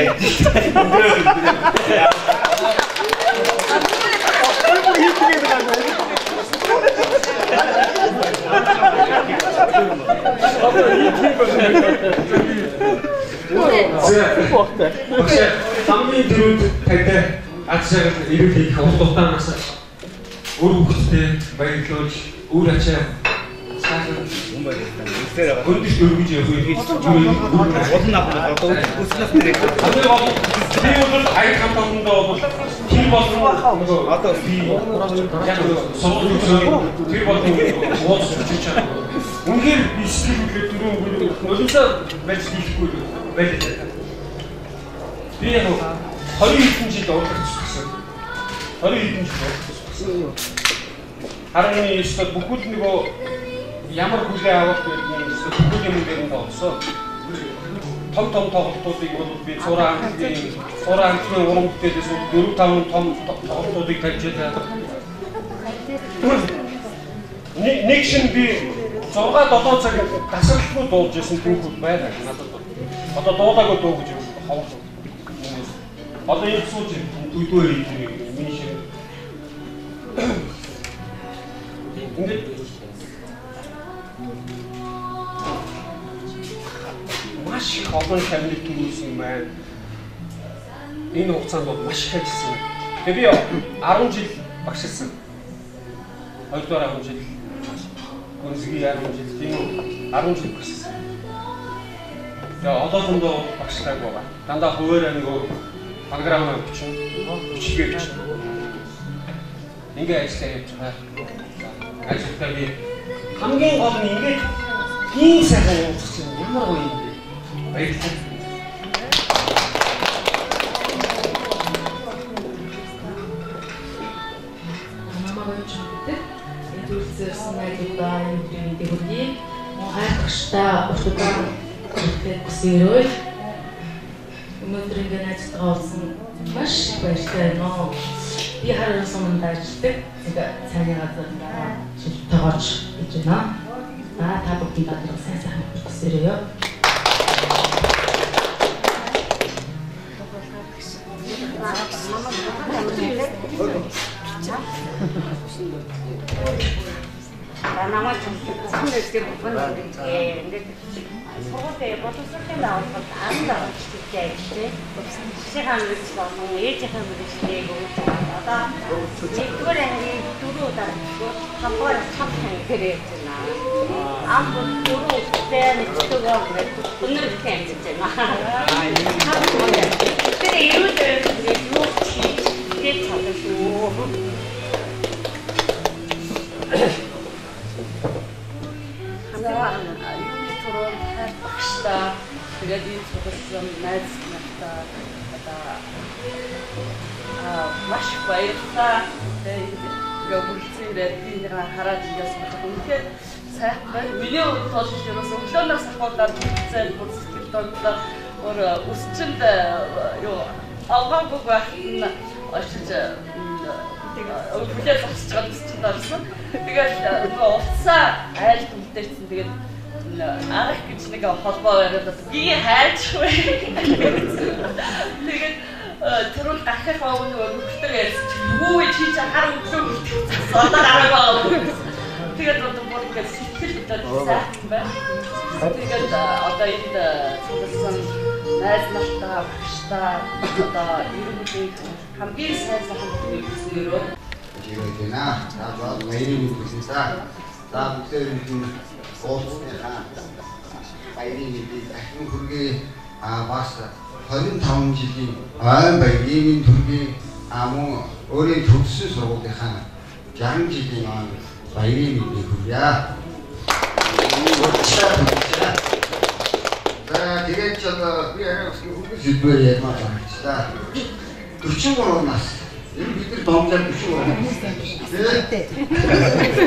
хамгийн түрүүнд тантай ачаар ирүүлэх хавталтаас өөр хүүхдэд баярлуулж өөр ачаа сайхан өндөр өргөж явах ай хамтандаа бол тэр болон одоо би яг сонгох тэр болон ууц хийж байгаа. Үнээр бисгэлээ түрүү нулимсаа байж дихгүй байлаа. Би яг 20 жил урлагчсан. 20 жил урлагчсан. Харин эсвэл бүхэл нөгөө ямар хүлээ авах гэдэг нь эсвэл бүхэл юм дээр нь тоглосон. Том тоглолтуудыг бол би 6 анхны уран бүтээлээс 4-5 том тоглолтуудыг тавьж байгаа. Нэг шин би 6-7 цаг тасралтгүй дуулж байсан түүхүүд байна надад. Одоо дуулаагүй дуу гэж хавар. Одоо энэ сууж дүйдөө миний шиг. Ингээд маш их олон шавныг төрүүлсэн юм байна. Энэ хугацаанд бол маш их ажилласан. Тэгээ би 10 жил багшилсан. 2 дугаар 10 жил. Гүнзгий 10 жил тийм үү? 10 жил багшилсан. Тэгээ одоохондоо багшлаг байгаа. Дандаа хуваараа нөгөө програмаа бичихгээ бичих. Ингээ ажиллаа явж байгаа. Ажилтаа би хамгийн гол нь ингээд ийм сайхан уулзсан ямар гоё юм бэ? Баярлалаа. Эдүүлсэн найдуудаа энэ дэвгий хайртай уртудаа хэлэх хүсээрөө өнөөдөр ингэ найзтайгаа уулзсан маш баяртай байна. Би харин суманд ажилладаг. Цайны газрын дараа шилтэгооч гэж байна. Та бүхэнд гадар сайн хүсээрэй. намайг зөвхөн эсгээр бүгд ингээд сургуультай боловсролын даалгавар 10 даалгавартай ажилладаг. Жишээ нь болон ээжийнхээ мөрөшнийг өгч байгаа. Одоо нэгдүгээр ангийн 4 удаа хамгаар хамхан хэрэг байна. Ам 4 удаа нэгдүгээр өнөр их амьд байна. Тэр ирүүд юу хийж чадахгүй. Юуны туруу багштай тэгээд энэ сургалтын найз нартай маш баярлалаа. Тэгээд бүрэлдэхүүнээр энийг хараад ингээс үнэхээр сайхан байна. Миний хувьд бол ерөөсөө өглөөнөөс ахуулаад зээл бүр сэтгэл дондлоо өөр өсчөнд юу авгаагүй байна. Очиж өглөө зогсож байгаа чинь дорсон. Тэгээд уцаа айл түлдэрсэн. Тэгээд арах гэж нэг холбоо бариад би хайчгүй. Тэгээд түрүүл гахах овн өгөхтэй ярьсан чинь юу вэ чи хар өглөө одоо араа байгаа. Тэгээд одоо бүр гэж сэтгэл сайхан байна. Тэгээд одоо энд цугласан найз нартай багштай одоо ерөнхий хамгийн сайн бүхнийг хүснээрөө Жирэгэнаа таавал мэйрийн бүхнээсаа бүгдээр нь уулзсныхаа баярын мэдээ дахин хүргэе бас 25 жилийн ойн баярын төргийн мөн өөрийн төгссөн сургуулийнхаа 60 жилийн ойн баярын мэдээ хүргье. Тэгээд ч одоо би арай бас хүмүүс хэлбэр яамаа байна. 43 нас. Энэ бид нар домжаар 43 нас.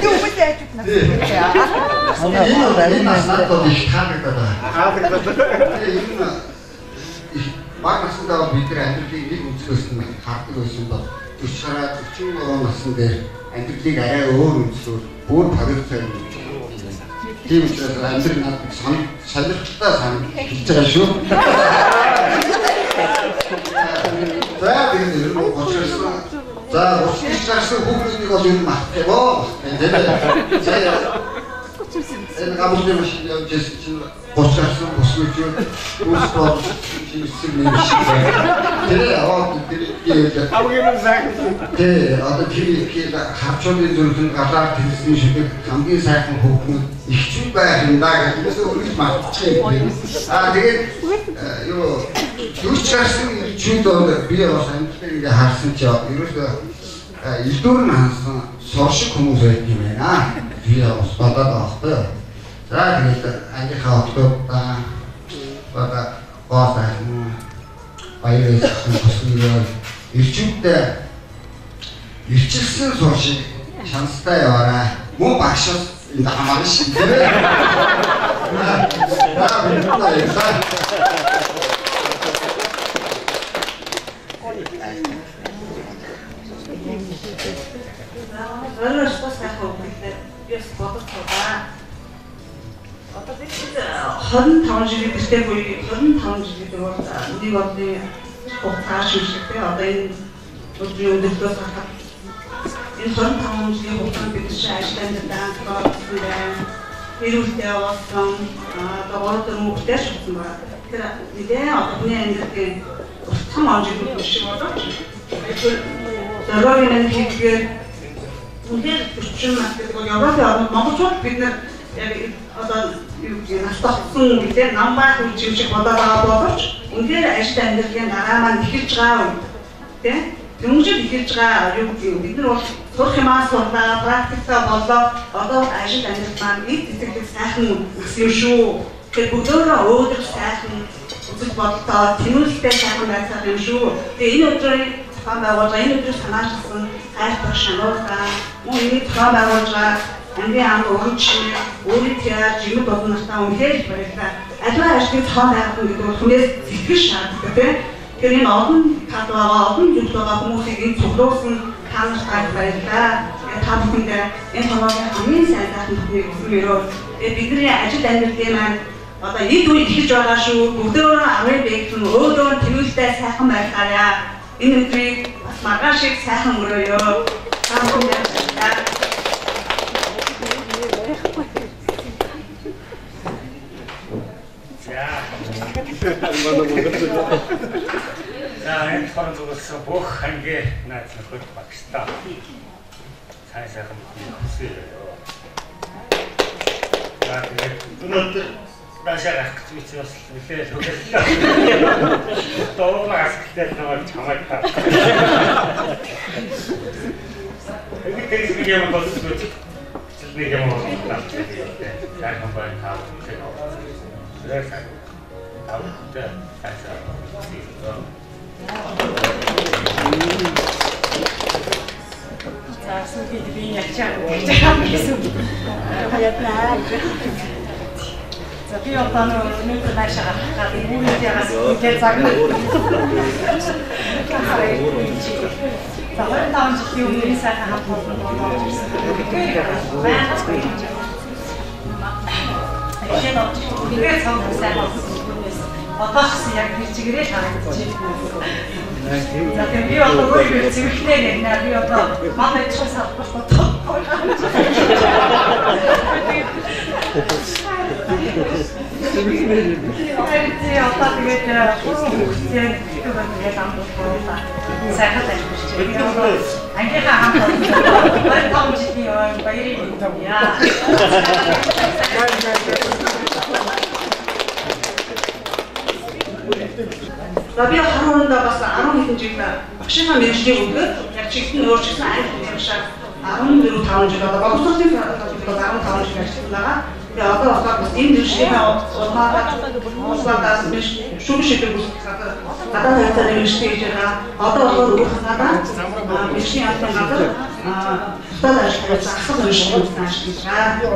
Юу үгүй ажиг нас. Энэ нас надад их таалагдаад байна. Энэ баг насндаа бид нар амьдралыг нэг үзлөөс нь хардаг байсан бол 44 насны дээр амьдралыг арай өөр үзлөөр өөр прогресс тийм учраас амьдрал надад сонирхолтой санагдаж байгаа шүү. За би нэр нь гоцсон. За гоцсон хүүхдүүдийг бол юм мартаа. Энэ гамшиг маш явж чинь гоцсон бүсгүйчүүд бүсгод чимсэг нэг шиг. Тэр хамгийн сайхан. Тэ одоо тэр хавчуудын зүрхэнд галаар тэрсэн шиг хамгийн сайхан хүүхдүүд ихчүүд байх юм даа гэж өөрөөр мартчихъя. Тэгээд юу юучаарсан чүүд би бас амьдлыг ингээ харсан чи ерөөсөө илдүүр нь хансан суршиг хүмүүс байт юм байна. Би бас бодоод авахгүй. За тэгээд ангийнхаа октодаа бага гоосаа баярлалаа хүсмээр ирчүүдтэй ирчилсэн суршиг шанстай яваарай. Мөн багш энэ хамаарна шүү дээ. Өөрөөр хэлбэл би бодож байгаа. Одоо бид 25 жилийн гэртээ буюу 25 жилийн бол нэг одны хугацаа шилжихтэй. Одоо энэ өдрийн өдөртөөс хахад энэ 25 жилийн хугацаанд бид ажиллаж байгаа хэрүүлтэй болсон одоо 3 мөнгөтэй шатсан байна. Тэгэхээр нэгэн одны амьдралын том амжилт биш болооч. Зорилгын хийхээр үнээр 40 нас гэдэг бол Европын орнууд монголчууд бид нар яг одоо юу гэж настагсан үлээ нам байх үе шиг бодоод байгаа боловч үнээр ажил амьдралын дараа маань эхэлж байгаа үед тийм дөнгөж эхэлж байгаа юу гэж бид нар бол сурах юмаа сурлаа практикаа болоо одоо ажил амьдрал маань эд сэтгэлд сайхан өгсөн шүү. Тэгэхээр бүгдөө өөдрөг сайхан үзэл бодолтой тэмүүлэлтэй сайхан байцаар юм шүү. Тэгээ энэ өдрийн зохион байгуулалт энэ өдрийг санаачилсан хайртай шануулгаа мөн энэ зохион байгуулалт ангийн ам өгч өөрийнхөө жимэд болон нартай үнхээр баярлалаа. Аливаа ажлыг зохион байгуулах гэдэг бол хүнээс сэтгэл шаарддаг тийм. Тэгэхээр энэ олон кад байгаа олон зүйл байгаа хүмүүсийг энэ цуглуулсан таамаглаж баярлалаа. Та бүхэндээ энэ томоогийн хамгийн сайн сайхан бүхнийг өгмөрөө. Бидний ажил амьдралын маань одоо нэг үе эхэлж байгаа шүү. Бүгдөө аврал бэгтэн өөрөө тэмүүлтэй сайхан байхаараа. Энэ өдрийг бас маргааш шиг сайхан өнгөрөөё. Та бүхэндээ баярлалаа. За энэ хорон зүгээс бүх ангийн найз нөхөд багштай сайн сайхан хүсье. За тэгээд өнөөдөр даашаа гарах гэж бас нэлээд хөдөллөө. Доогнаас гэтэл намайг чамайг таа. Тэгээд тийм юм бол нэг юм бол яг хамбай таа. Тэгээд За сүлгээд би ячаа гэж хэлсэн. Хаятнаа. За би одоо нэг таашаа гаргаад үүнийг ягаас ингээд загнаа. За хоёр таон жилийн өмнө сайхан хамт болно. Тэгээд цаана сайхан одоо ч яг тэр чигээрээ харагдчих. За тэгээд би одоо өөрөө зөвхөн нэ би одоо манай чаас авахгүй. За би харуундаа бас 10 хэдэн жил багшийнхаа мэргэжлийн өгөөд яг чигтэн өөрчлөсөн анги хэмжээ 14-5 жил одоо боловсролын философид 15 жил ажилласан байгаа. Тэгээ одоо бас энэ мэргэжлийн улмаагаас шүүх шийдвэр үүсгэх гадаад харилцааны мэргэжтэй гэж байгаа. Одоо болохоор өөрхнөө мэргэжлийн албан газар тутаад ажиллаж асах мэргэжлийн ажиллаж байгаа.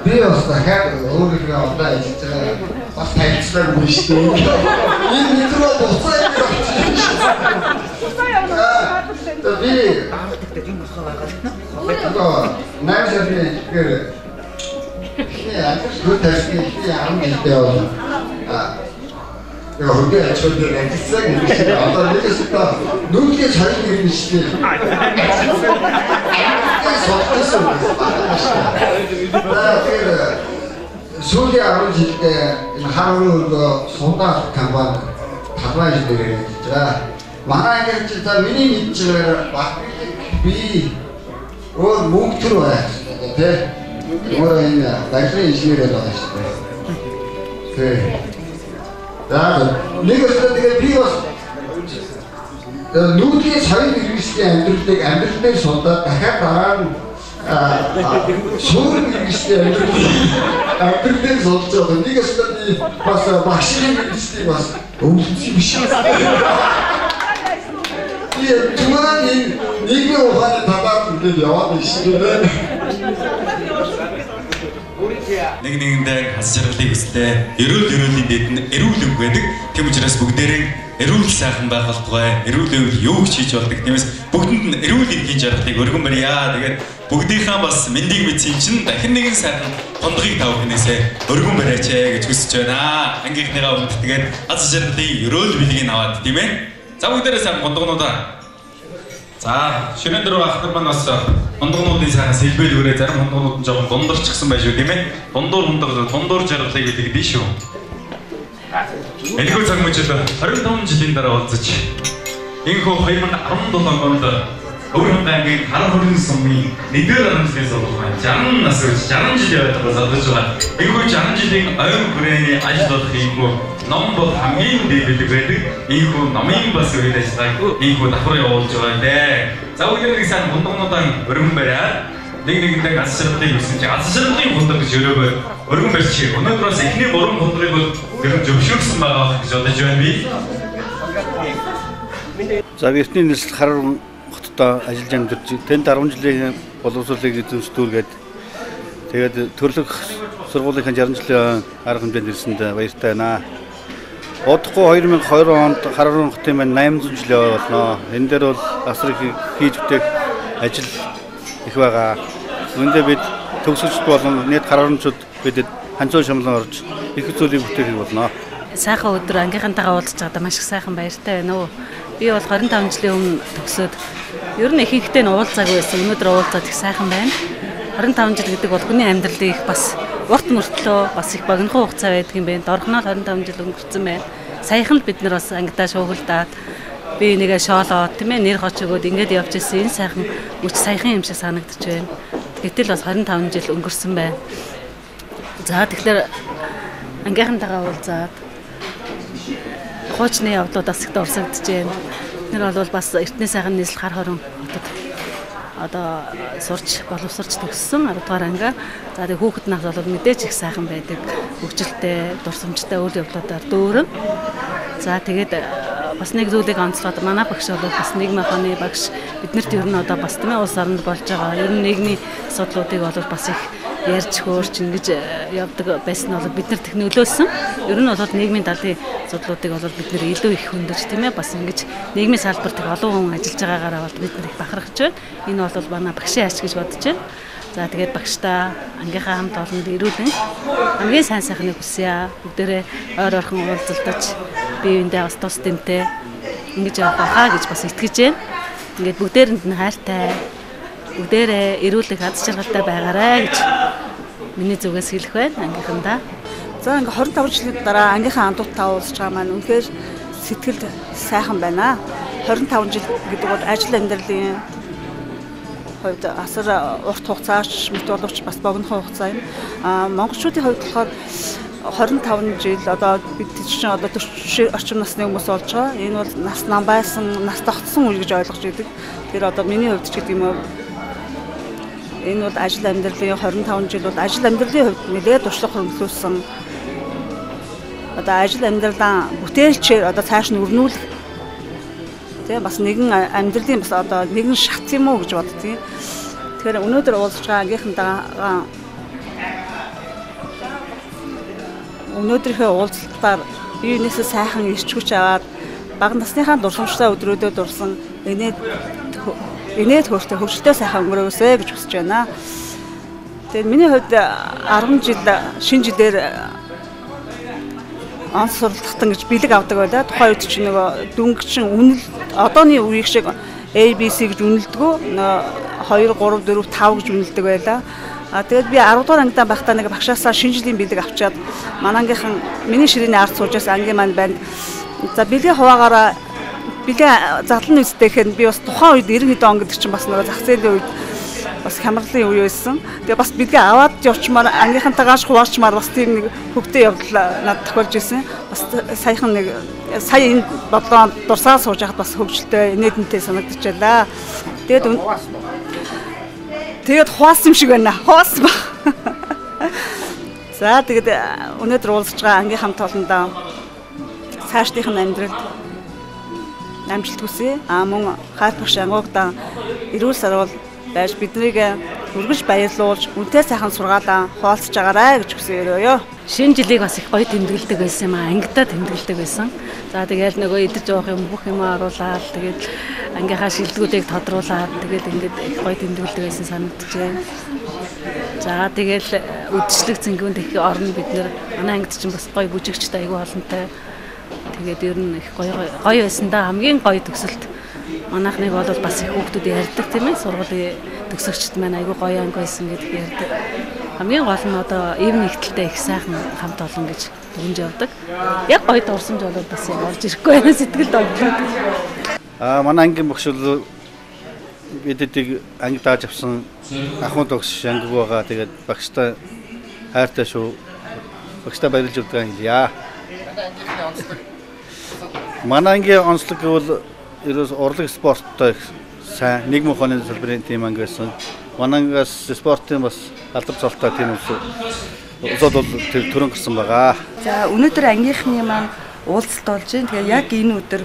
Би бас дахиад өөрийнхөө одоо ажиллаж байгаа бас хайцлаа юм шүү дээ. Энэ метро буцаа явах. Би найзаарны гэр яа гүтэрхий яам гэдэг яг хөргөө ачаад ажилласан гэж одоо нэгээс та нүдгээ цариг ирнэ шүү дээ. Сүүлийн 10 жилдээ энэ харууны өргөө сундаах компани талбай дээр ажиллаж байгаа. Манай ингэж та миний мэдчээр багтдаг би өөр мөнгө төр байх тий. Өөр энэ барилгын инженер байгаа шүү дээ. Тий. Нэгээс тэгээд би бас нүүдгийн соёл иргэсийн амьдрал дээр сундаад дахиад дараа нь суурь иргэсийн амьдрал дээр суулж байгаа. Нэгээс би бас багшийн иргэсийг бас өвлөсөн биш. Түмэн нийгмийн ухааны талаар үгүй яваад шүү дээ. Нэг нэгэндээ хас жаргалыг хүслээ. Эрүүлийн дэд нь эрүүл өнгө байдаг. Тэм учраас бүгдээрээ эрүүл сайхан байх болтугай. Эрүүл өнгө юу ч хийж болдог. Тиймээс бүгдэнд нь эрүүл эндхийн жаргалыг өргөн барья. Тэгээд бүгдийнхээ бас мэндийг мэдсэн чинь дахин нэгэн сайхан хондгыг тав хинээсээ өргөн бариач гэж хүсэж байна. Ангийнхныгаа өмнөд тэгээд хас жаргалын эрүүл бэлгийг аваад тийм ээ. За бүгдээрээ сайн гондгонуудаа. За шинэ дөрөв ахнар маань бас хондгонуудын сайхан сэлбэл өрөө зарим хондгонууд нь жоохон дундорчсан байж шүү тийм ээ. Дундуур жаргалыг гэдэг шүү. Энэхүү цаг мөчид 25 жилийн дараа уулзаж энэхүү 2017 онд Өвөрхөн аймгийн Хар хорин сумын нэгдүгээр арамсны сургууль 60 нас үеч 60 жил явагдаж байгаа. Энэхүү 60 жилийн ойн хүрээний ажил болох энэхүү ном бол хамгийн дээд байдаг. Энэхүү номын бас үйл ажиллагааг энэхүү давхар явуулж байгаа дээ. За бүгд нэг сайн хундагнуудаа өргөн бариад нэг нэгэндээ ганц ширхтыг юусэн чи ганц ширхтын хундаг гэж өрөөгөө өргөн барьчих. Өнөөдөр бас эхний 3 хундагыг бол гэрэн зөвшөөрсөн байгаа гэж бодож байна би. За эртний нийслэл Хар хотод ажиллаж амьдарч тэнд 10 жилийн боловсролыг эзэмшдүүргээд тэгээд төрлөх сургуулийнхаа 60 жилийн арга хэмжээнд ирсэнд баяртай байна. Удахгүй 2020 онд Харарын хотын маань 800 жилийн ой болно. Энэ дээр бол асрыг хийж бүтээх ажил их байгаа. Үүндээ бид төгсөгчд болон нийт хараранчууд бидэд ханцуу шамлан орж их зүйлийг бүтээхийг болно. Сайхан өдөр ангийнхантайгаа уулзч байгаад маш их сайхан баяртай байна уу. Би бол 25 жилийн өмнө төгсөөд ер нь ихэнхдээ уулзаагүй байсан. Өнөөдөр уулзаад их сайхан байна. 25 жил гэдэг бол хүний амьдралын их бас урт мөртлөө бас их богинохон хугацаа байдаг юм байна. Дорхноо 25 жил өнгөрцөн байна. Саяхан л бид нар бас ангидаа шуугилдаад би нэгэ шоолоод тийм ээ нэр хоч өгөөд ингэж явж ирсэн. Энэ сайхан мөч саяхан юм шиг санагдаж байна. Гэтэл бас 25 жил өнгөрсөн байна. За тэгэхээр ангийнхантайгаа уулзаад хуучны явдлууд бас их дурсагдж байна. Тэр бол бас эртний сайхан нийслэл хар хорон хотод одоо сурч боловсрч төгссөн 10 дугаар анги. За тэг хүүхэд нас бол мэдээж их сайхан байдаг. Хөгжилтэй, дурсамжтай үйл явдлуудаар дөөрөн. За тэгээд бас нэг зүйлийг онцлоод манай багш бол бас нийгмийн ухааны багш биднэрт ер нь одоо бас тийм ээ улс оронд болж байгаа. Ер нь нийгмийн асуудлуудыг бол бас их ярьж хөөрч ингэж явдаг байсан бол бид нар тех нөлөөлсөн. Ер нь бол нийгмийн талын асуудлуудыг бол бид нар илүү их хөндөж тийм ээ бас ингэж нийгмийн салбарт их олон хүн ажиллаж байгаагаараа бол бид нар их бахархаж байна. Энэ бол манай багшийн ач гэж бодож байна. За тэгээд багштай ангийнхаа хамт олонд ирүүлэн хамгийн сайн сайхныг хүсье. Бүгдээрээ ойр орхон уулзалтаж бие биендээ бас тус тэмтэй ингэж явах байхаа гэж бас итгэж байна. Ингээд бүгдээрэнд нь хайртай бүгдээрээ эрүүлэг аз жаргалтай байгаарай гэж миний зүгээс хэлэх байна ангийнхандаа. За ингээ 25 жилийн дараа ангийнхаа андуутаа уулзж байгаа маань үнэхээр сэтгэл сайхан байна. 25 жил гэдэг бол ажил амьдралын хувьд асар урт хугацаач мэт боловч бас богинохон хугацаа юм. Монголчуудын хувьд болохоор 25 жил одоо бид чинь одоо 40 орчим насны хүмүүс болж байгаа. Энэ бол нас нам байсан, нас тогтсон үе гэж ойлгож байдаг. Тэр одоо миний хувьд ч гэдэг юм уу. Энэ бол ажил амьдралын 25 жил бол ажил амьдралын хувьд нэлээд туршлага хөрвүүлсэн. Одоо ажил амьдралаа бүтээлчээр одоо цааш нь өрнүүлэх. Тэгээ бас нэгэн амьдралын бас одоо нэгэн шат юм уу гэж боддгийг. Тэгэхээр өнөөдөр уулзж байгаа ангийнхантайгаа өнөөдрийнхөө уулзалтаар бие биенээсээ сайхан ирч хүч аваад бага насныхаа дурсамжтай өдрүүдэд дурсан инээд хөөртэй хөвгөлтэй сайхан өнгөрөөсэй гэж хүсэж байна. Тэгээд миний хувьд 10 жил шинэ жилээр онц суралцахтан гэж бэлэг авдаг байлаа. Тухайн үед чинь нөгөө дүнгчин үнэл одооны үеийг шиг ABC гэж үнэлдэггүй 2 3 4 5 гэж үнэлдэг байлаа. Тэгээд би 10 дугаар ангидаа байхдаа нэг багшаасаа шинэ жилийн бэлэг авчаад манангийнхан миний ширээний ард суужээс ангийн маань банд за бэлгийн хуваагаараа бэлэг задлан үстэй гэхэд би бас тухайн үед 90 хэд он гэдэг чинь бас нөгөө зах зээлийн үед бас хямралын үе байсан. Тэгээ бас бэлгээ аваад явчмаар ангийнхантайгаа хуваачмаар бас тийм нэг хөвгтэй явдал надад тохиолж ирсэн. Бас саяхан нэг сая энэ бодлоо дурсаа сууж яхад бас хөвгөлтэй инээдэнтэй санагдчихлаа. Тэгээд хуваасан юм шиг байна. Хуваасан ба. За тэгээд өнөөдөр уулзж байгаа ангийн хамт олондоо цаашдынх нь амьдралд амжилт хүсье. Мөн хайр багш ангуудаа эрүүл сарвал байж биднийг үргэлж баярлуулж үнэтэй сайхан сургаалаа хуваалцж байгаарай гэж хүсье. Шинэ жилийг бас их гоё тэмдэглэдэг байсан юм аа. Ангидаа тэмдэглэдэг байсан. За тэгээд нөгөө идэж явах юм бүх юм оруулаад тэгээд ангийнхаа шилдэгүүдийг тодруулаад тэгээд ингээд их гоё тэмдэглэдэг байсан санагдаж байна. За тэгээд үдшилэг зэнгүүнд их орно бид нэр манай ангид чинь бас гоё бүжигчтэй айгүй олонтой. Тэгээд ер нь их гоё байсан да. Хамгийн гоё төгсөлт манайхныг бол бас их хүүхдүүд ярьдаг тийм ээ. Сургуулийн төгсөгчд маань айгүй гоё анги байсан гэдэг ярьдаг. Хамгийн гол нь одоо ив нэгтэлтэй их сайхан хамт олон гэж дүнж явдаг. Яг гоё дурсамж болоод бас орж ирэхгүй байна сэтгэлд орлоо. Манай ангийн багш бол бидэдийг анги дааж авсан ахуй тогш анги байгаа. Тэгээд багштай хайртай шүү. Багштай баярлж өгдөг хэлье. Манай ангийн онцлог гэвэл ерөөс урлаг спорттой сайн нийгмийн ухааны салбарын тим анги байсан. Манангаас спортын бас алдар цолтой тийм усод бол төрөн гарсан байгаа. За өнөөдөр ангийнхны маань уулзалт болж байна. Тэгэхээр яг энэ өдөр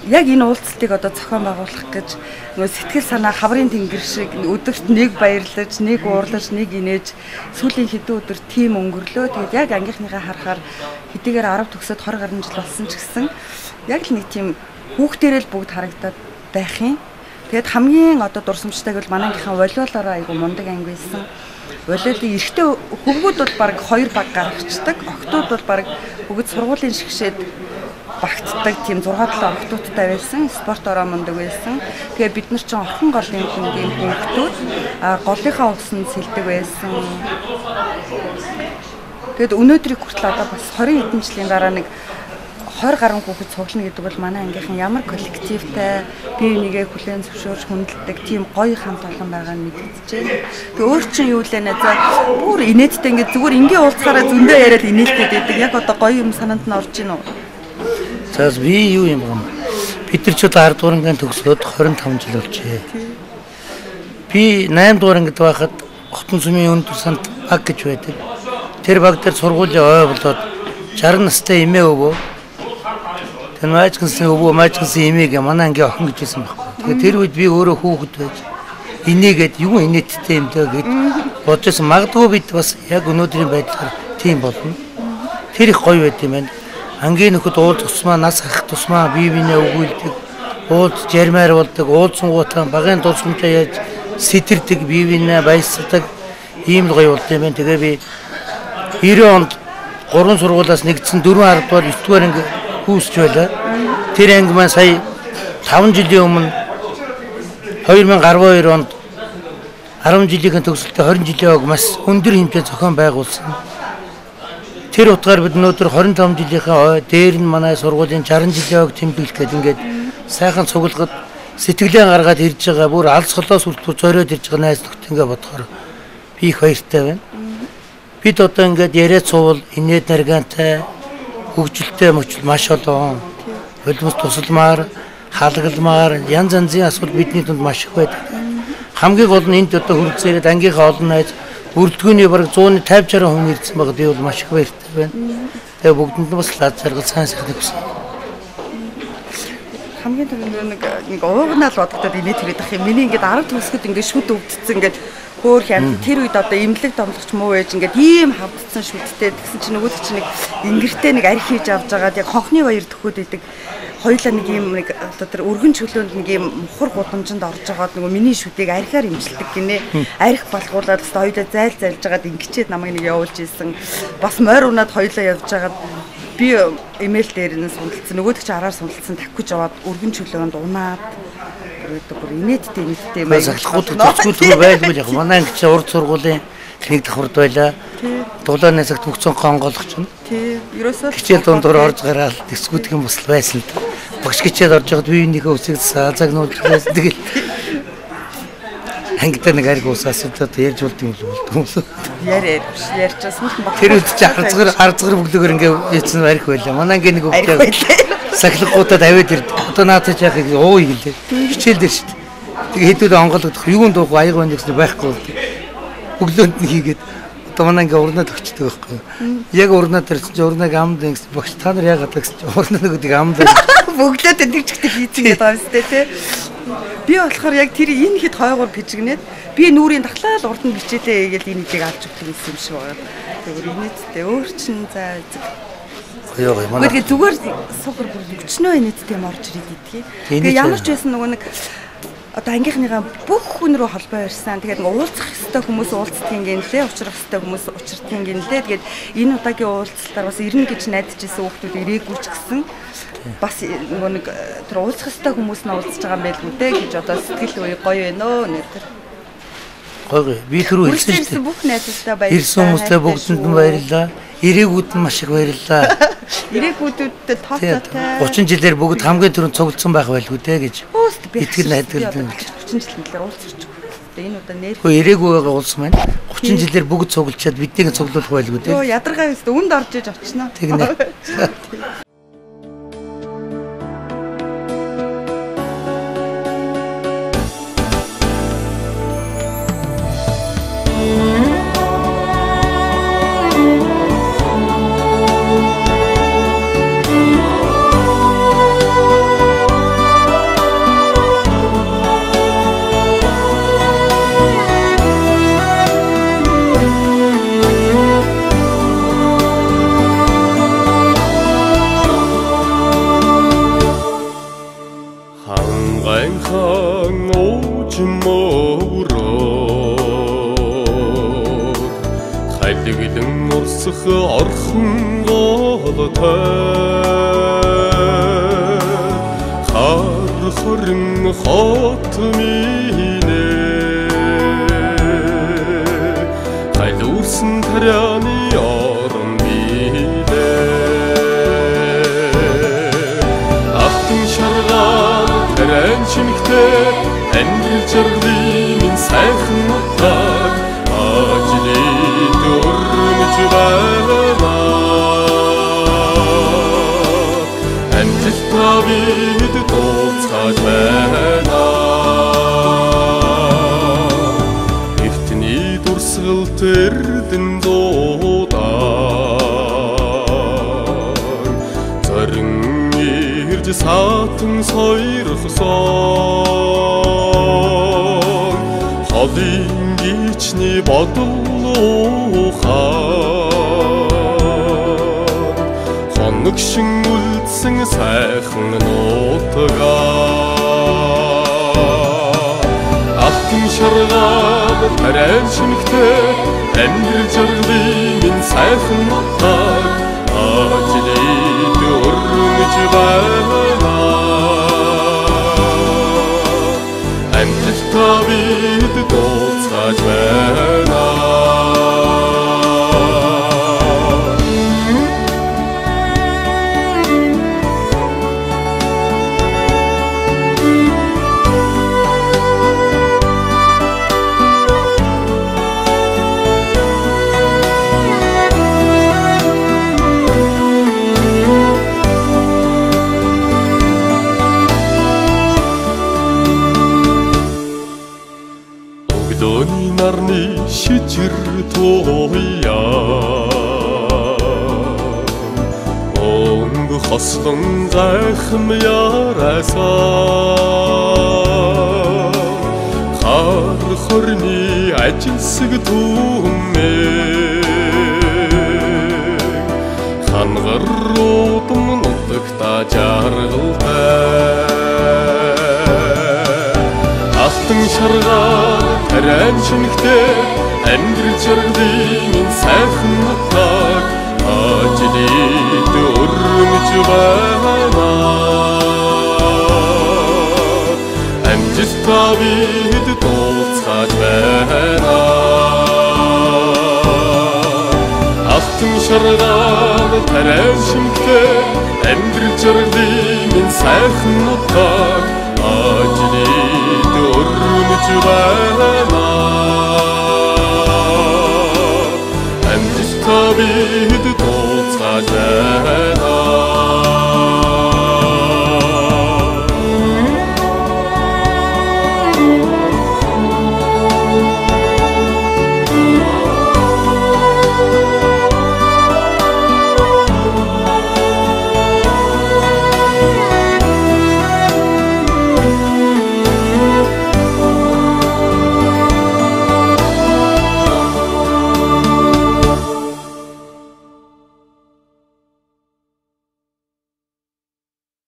яг энэ уулзалтыг одоо зохион байгуулах гэж нөгөө сэтгэл санаа хаврын тэнгэр шиг өдөрт нэг баярлаж, нэг уурлаж, нэг инээж сүүлийн хэдэн өдөр тийм өнгөрлөө. Тэгээд яг ангийнхныхаа харахаар хэдийгээр 10 төгсөд 20 гаруй жил болсон ч гэсэн яг л нэг тийм хүүхдээрээ л бүгд харагдаад байх юм. Тэгээд хамгийн одоо дурсамжтай бол манайхаа волейболоор айгу мундаг анги байсан. Волейболын эрэгтэй хөвгүүд бол баг 2 баг гаргацдаг. Охтууд бол баг бүгд сургуулийн шигшээд багтдаг тийм 6-7 охтуудтай байсан. Спорт ороо мундаг байсан. Тэгээ бид нар ч орхон голын хүнгийн хүүхдүүд голынхаа усанд сэлдэг байсан. Тэгэд өнөөдрийг хүртэл одоо бас 20 хэдэн жилийн дараа нэг 20 гаруй хүүхэд цуглана гэдэг бол манай ангийнхан ямар коллективтай бие бинийгээ хүлээн зөвшөөрч хүндэлдэг тийм гоё хамт олон байгаа нь мэдчихжээ. Тэгээ өөр чинь юу лээ нэ за бүр инээдтэй ингээд зүгээр ингийн уулзахаараа зөндөө яриад инээдтэй байдаг. Яг одоо гоё юм санаанд нь орж ийн үү? За би юу юм бэ? Бид нар ч одоо 10 дугаар ангийн төгсөөд 25 жил болжээ. Би 8 дугаар ангид байхад Хотон сүмийн өндөр санд баг гэж байдаг. Тэр баг дээр сургуулийн ой болоод 60 настай эмээ өвөө тэр маажгансын өвөө маажгансын эмээгээ манай ангийн охин гэж байсан байхгүй. Тэгээ тэр үед би өөрөө хүүхэд байж инээгээд юу инээдтэй юм даа гэж бодчихсон. Магадгүй бид бас яг өнөөдрийн байдлаар тийм болно. Тэр их гоё байт юм байна. Ангийн нөхөд уулз тусмаа нас хах тусмаа бие биенээ өгүүлдэг. Уулз жармаар болдог. Уулзсангуудаа багын дурсамжаа яаж сэтэрдэг бие биенээ баясгадаг ийм л гоё болд юм байна. Тэгээ би 90 онд 3 сургуулиас нэгдсэн 4 10 дугаар 9 дугаар анги хүүсч байлаа. Тэр анги маань сая 5 жилийн өмнө 2012 онд 10 жилийн төгсөлтөд 20 жилийн ог маш өндөр хэмжээнд зохион байгуулсан. Тэр утгаар бид өнөөдөр 25 жилийнхаа дээр нь манай сургуулийн 60 жилийн ог тэмдэглэх гэдэг ингээд сайхан цуглахад сэтгэлээ гаргаад ирж байгаа бүр алс холоос хүртэл зориод ирж байгаа найз нөхдөдөө бодохоор би их баяртай байна. Бид одоо ингээд яриад суувал инээд наргантай хөгжилтэй мөчл маш олон хөлбөс тусалмаар хаалгалмаар янз янзын асуудал бидний дунд маш их байдаг. Хамгийн гол нь энд одоо хөрцөөд ангийнхаа олон найз бүрэлдэхүүний бараг 150-60% ирсэн байгаа. Би бол маш их баяртай байна. Тэгээ бүгдэнд нь бас лад заргал сайн сайхан хүсье. Хамгийн түрүүнд нэг уугнаал бодогдоод инээд төрөд ах юм. Миний ингээд 10 төгсгөд ингээд шүд өвдсөн ингээд хөөр хямд тэр үед одоо имлэг домлогч муу ээж ингээд ийм хавдсан шүдтэй тэгсэн чинь нөгөөд чинь нэг ингэртэй нэг арх хийж авч байгаад яг хонхны баяр төхөөд идэг хоёлаа нэг ийм нэг одоо тэр өргөн чөлөөнд нэг ийм мухар гудамжинд орж байгаад нөгөө миний шүдийг архиар имжилдэг гинэ арх болгуулаад хэвээр хоёлаа зайлж байгаад ингэчээд намайг нэг явуулж ийсэн бас морь унаад хоёлаа явж байгаад би имэйл дээр нь сундалсан нөгөөд чи араар сундалсан тавьж аваад өргөн чөлөөнд унаад бүр инээдтэй юм аа. Захлахууд төцгөл байлгүй яг манай анги чи урд сургуулийн нэг давхард байлаа. Дулааны цагт хөгцөн хонгоолгоч нь. Тий. Ерөөсөө хичээл дундуур орж гараад тэсгүүдх юм бас байсан л. Багш хичээл орж байгаад биенийхээ үсийг заагнуулж байсан. Тэгэл ангитай нэг ариг уусаас одоо ярьж болд юм л. Ярьж бас баг. Тэр үед чи арцгар бүглөөр ингээ яцсан арих байлаа. Манай анги нэг өгдөө. Сахилгуудад аваад ирд. Одоо наатаж яах юм уу гэлээ. Хичээл дээр шүү дээ. Тэгээ хэдүүд онгойлгох юунд дуух аяг байна гэсэн байхгүй бол. Өглөөнд нь хийгээд одоо манай ингээ урнаад өгчдөг байхгүй. Яг урнаад ирсэн чи урнаг амд гэсэн багш та нар яагаад гэсэн чи урнаа нөгөөдийг амд бөглөөд тэгчдэг хийцгээд байгаа юм сте тий. Би болохоор яг тэр энэ хэд хойгоор бижигнээд би нүрийн дахлаа л урд нь бичээлээ гээл энэ хэдийг авч өгөх юм шиг байгаа. Тэгээ инээдтэй өөр чин за Гэхдээ зүгээр суугар бүр өчнөө инээдтэй юм орж ирээд идэх. Тэгээ ямар ч байсан нөгөө нэг одоо ангийнхныгаа бүх хүн рүү холбоо ярьсан. Тэгээд уулзах хэвээр хүмүүс уулздаг юм гинлээ, уулзах хэвээр хүмүүс уулздаг юм гинлээ. Тэгээд энэ удаагийн уулзалтаар бас ирнэ гэж найдаж ирсэн хүмүүс ирээгүй ч гэсэн бас нөгөө нэг тэр уулзах хэвээр хүмүүс нь уулзж байгаа юм байлгүй дээ гэж одоо сэтгэл гоё байна өө нэтэр. Гоё. Би түрүү хэлсэн шүү дээ. Бүх найзтай баярлалаа. Ирсэн хүмүүстээ бүгдэнд нь баярлалаа. Ирээгүүд нь маш их баярлалаа. Ирээгүүдтэй тооцоотой 30 жилээр бүгд хамгийн түрүүнд цуглдсан байх байлгүй дээ гэж. Итгэл найдвар 30 жилээр уулзчих. Энэ удаа нэр. Хөө ирээгүй байгаа улс маань 30 жилээр бүгд цуглчаад биднийг цуглуулах байлгүй дээ. Йоо ядаргаа өстө үнд орж иж очно. Тэгнэ. Хангайхан уужмоороо хайдагдан урсах орхон голтой хар хорин хот мине хайлуурсан тарианы орон билээ автын шаргаан тарайн чимэгтэй амьдрал жаргалын минь сайхан утгаар ажлыг өрнөж байна амжилтаа бид тооцоож байна эртний дурсгалт эрдэн дуудаа зорин ирж саатан сойрхсон холын гичний бодлуухаа хоног шин үлдсэн сайхан нутгаа алтан шаргаад тарайн шимэгтэй амьдрал жаргалын минь сайхан нутгаа ажлыг өрнөж байна амжилтаа бид тооцоож байна Огдоны нарны шижир тууя онг хослон гайхам яраасаа хар хорны ажилсаг түмээ хангаруудам нутагта жаргалтай алтан шаргаад тарайн шимэгтэй амьдрал жаргалын минь сайхан нутгаар ажлыг өрнөж байна амжилтаа бид тооцоож байна алтан шаргаад тарайн шимэгтэй амьдрал жаргалын минь сайхан нутгаар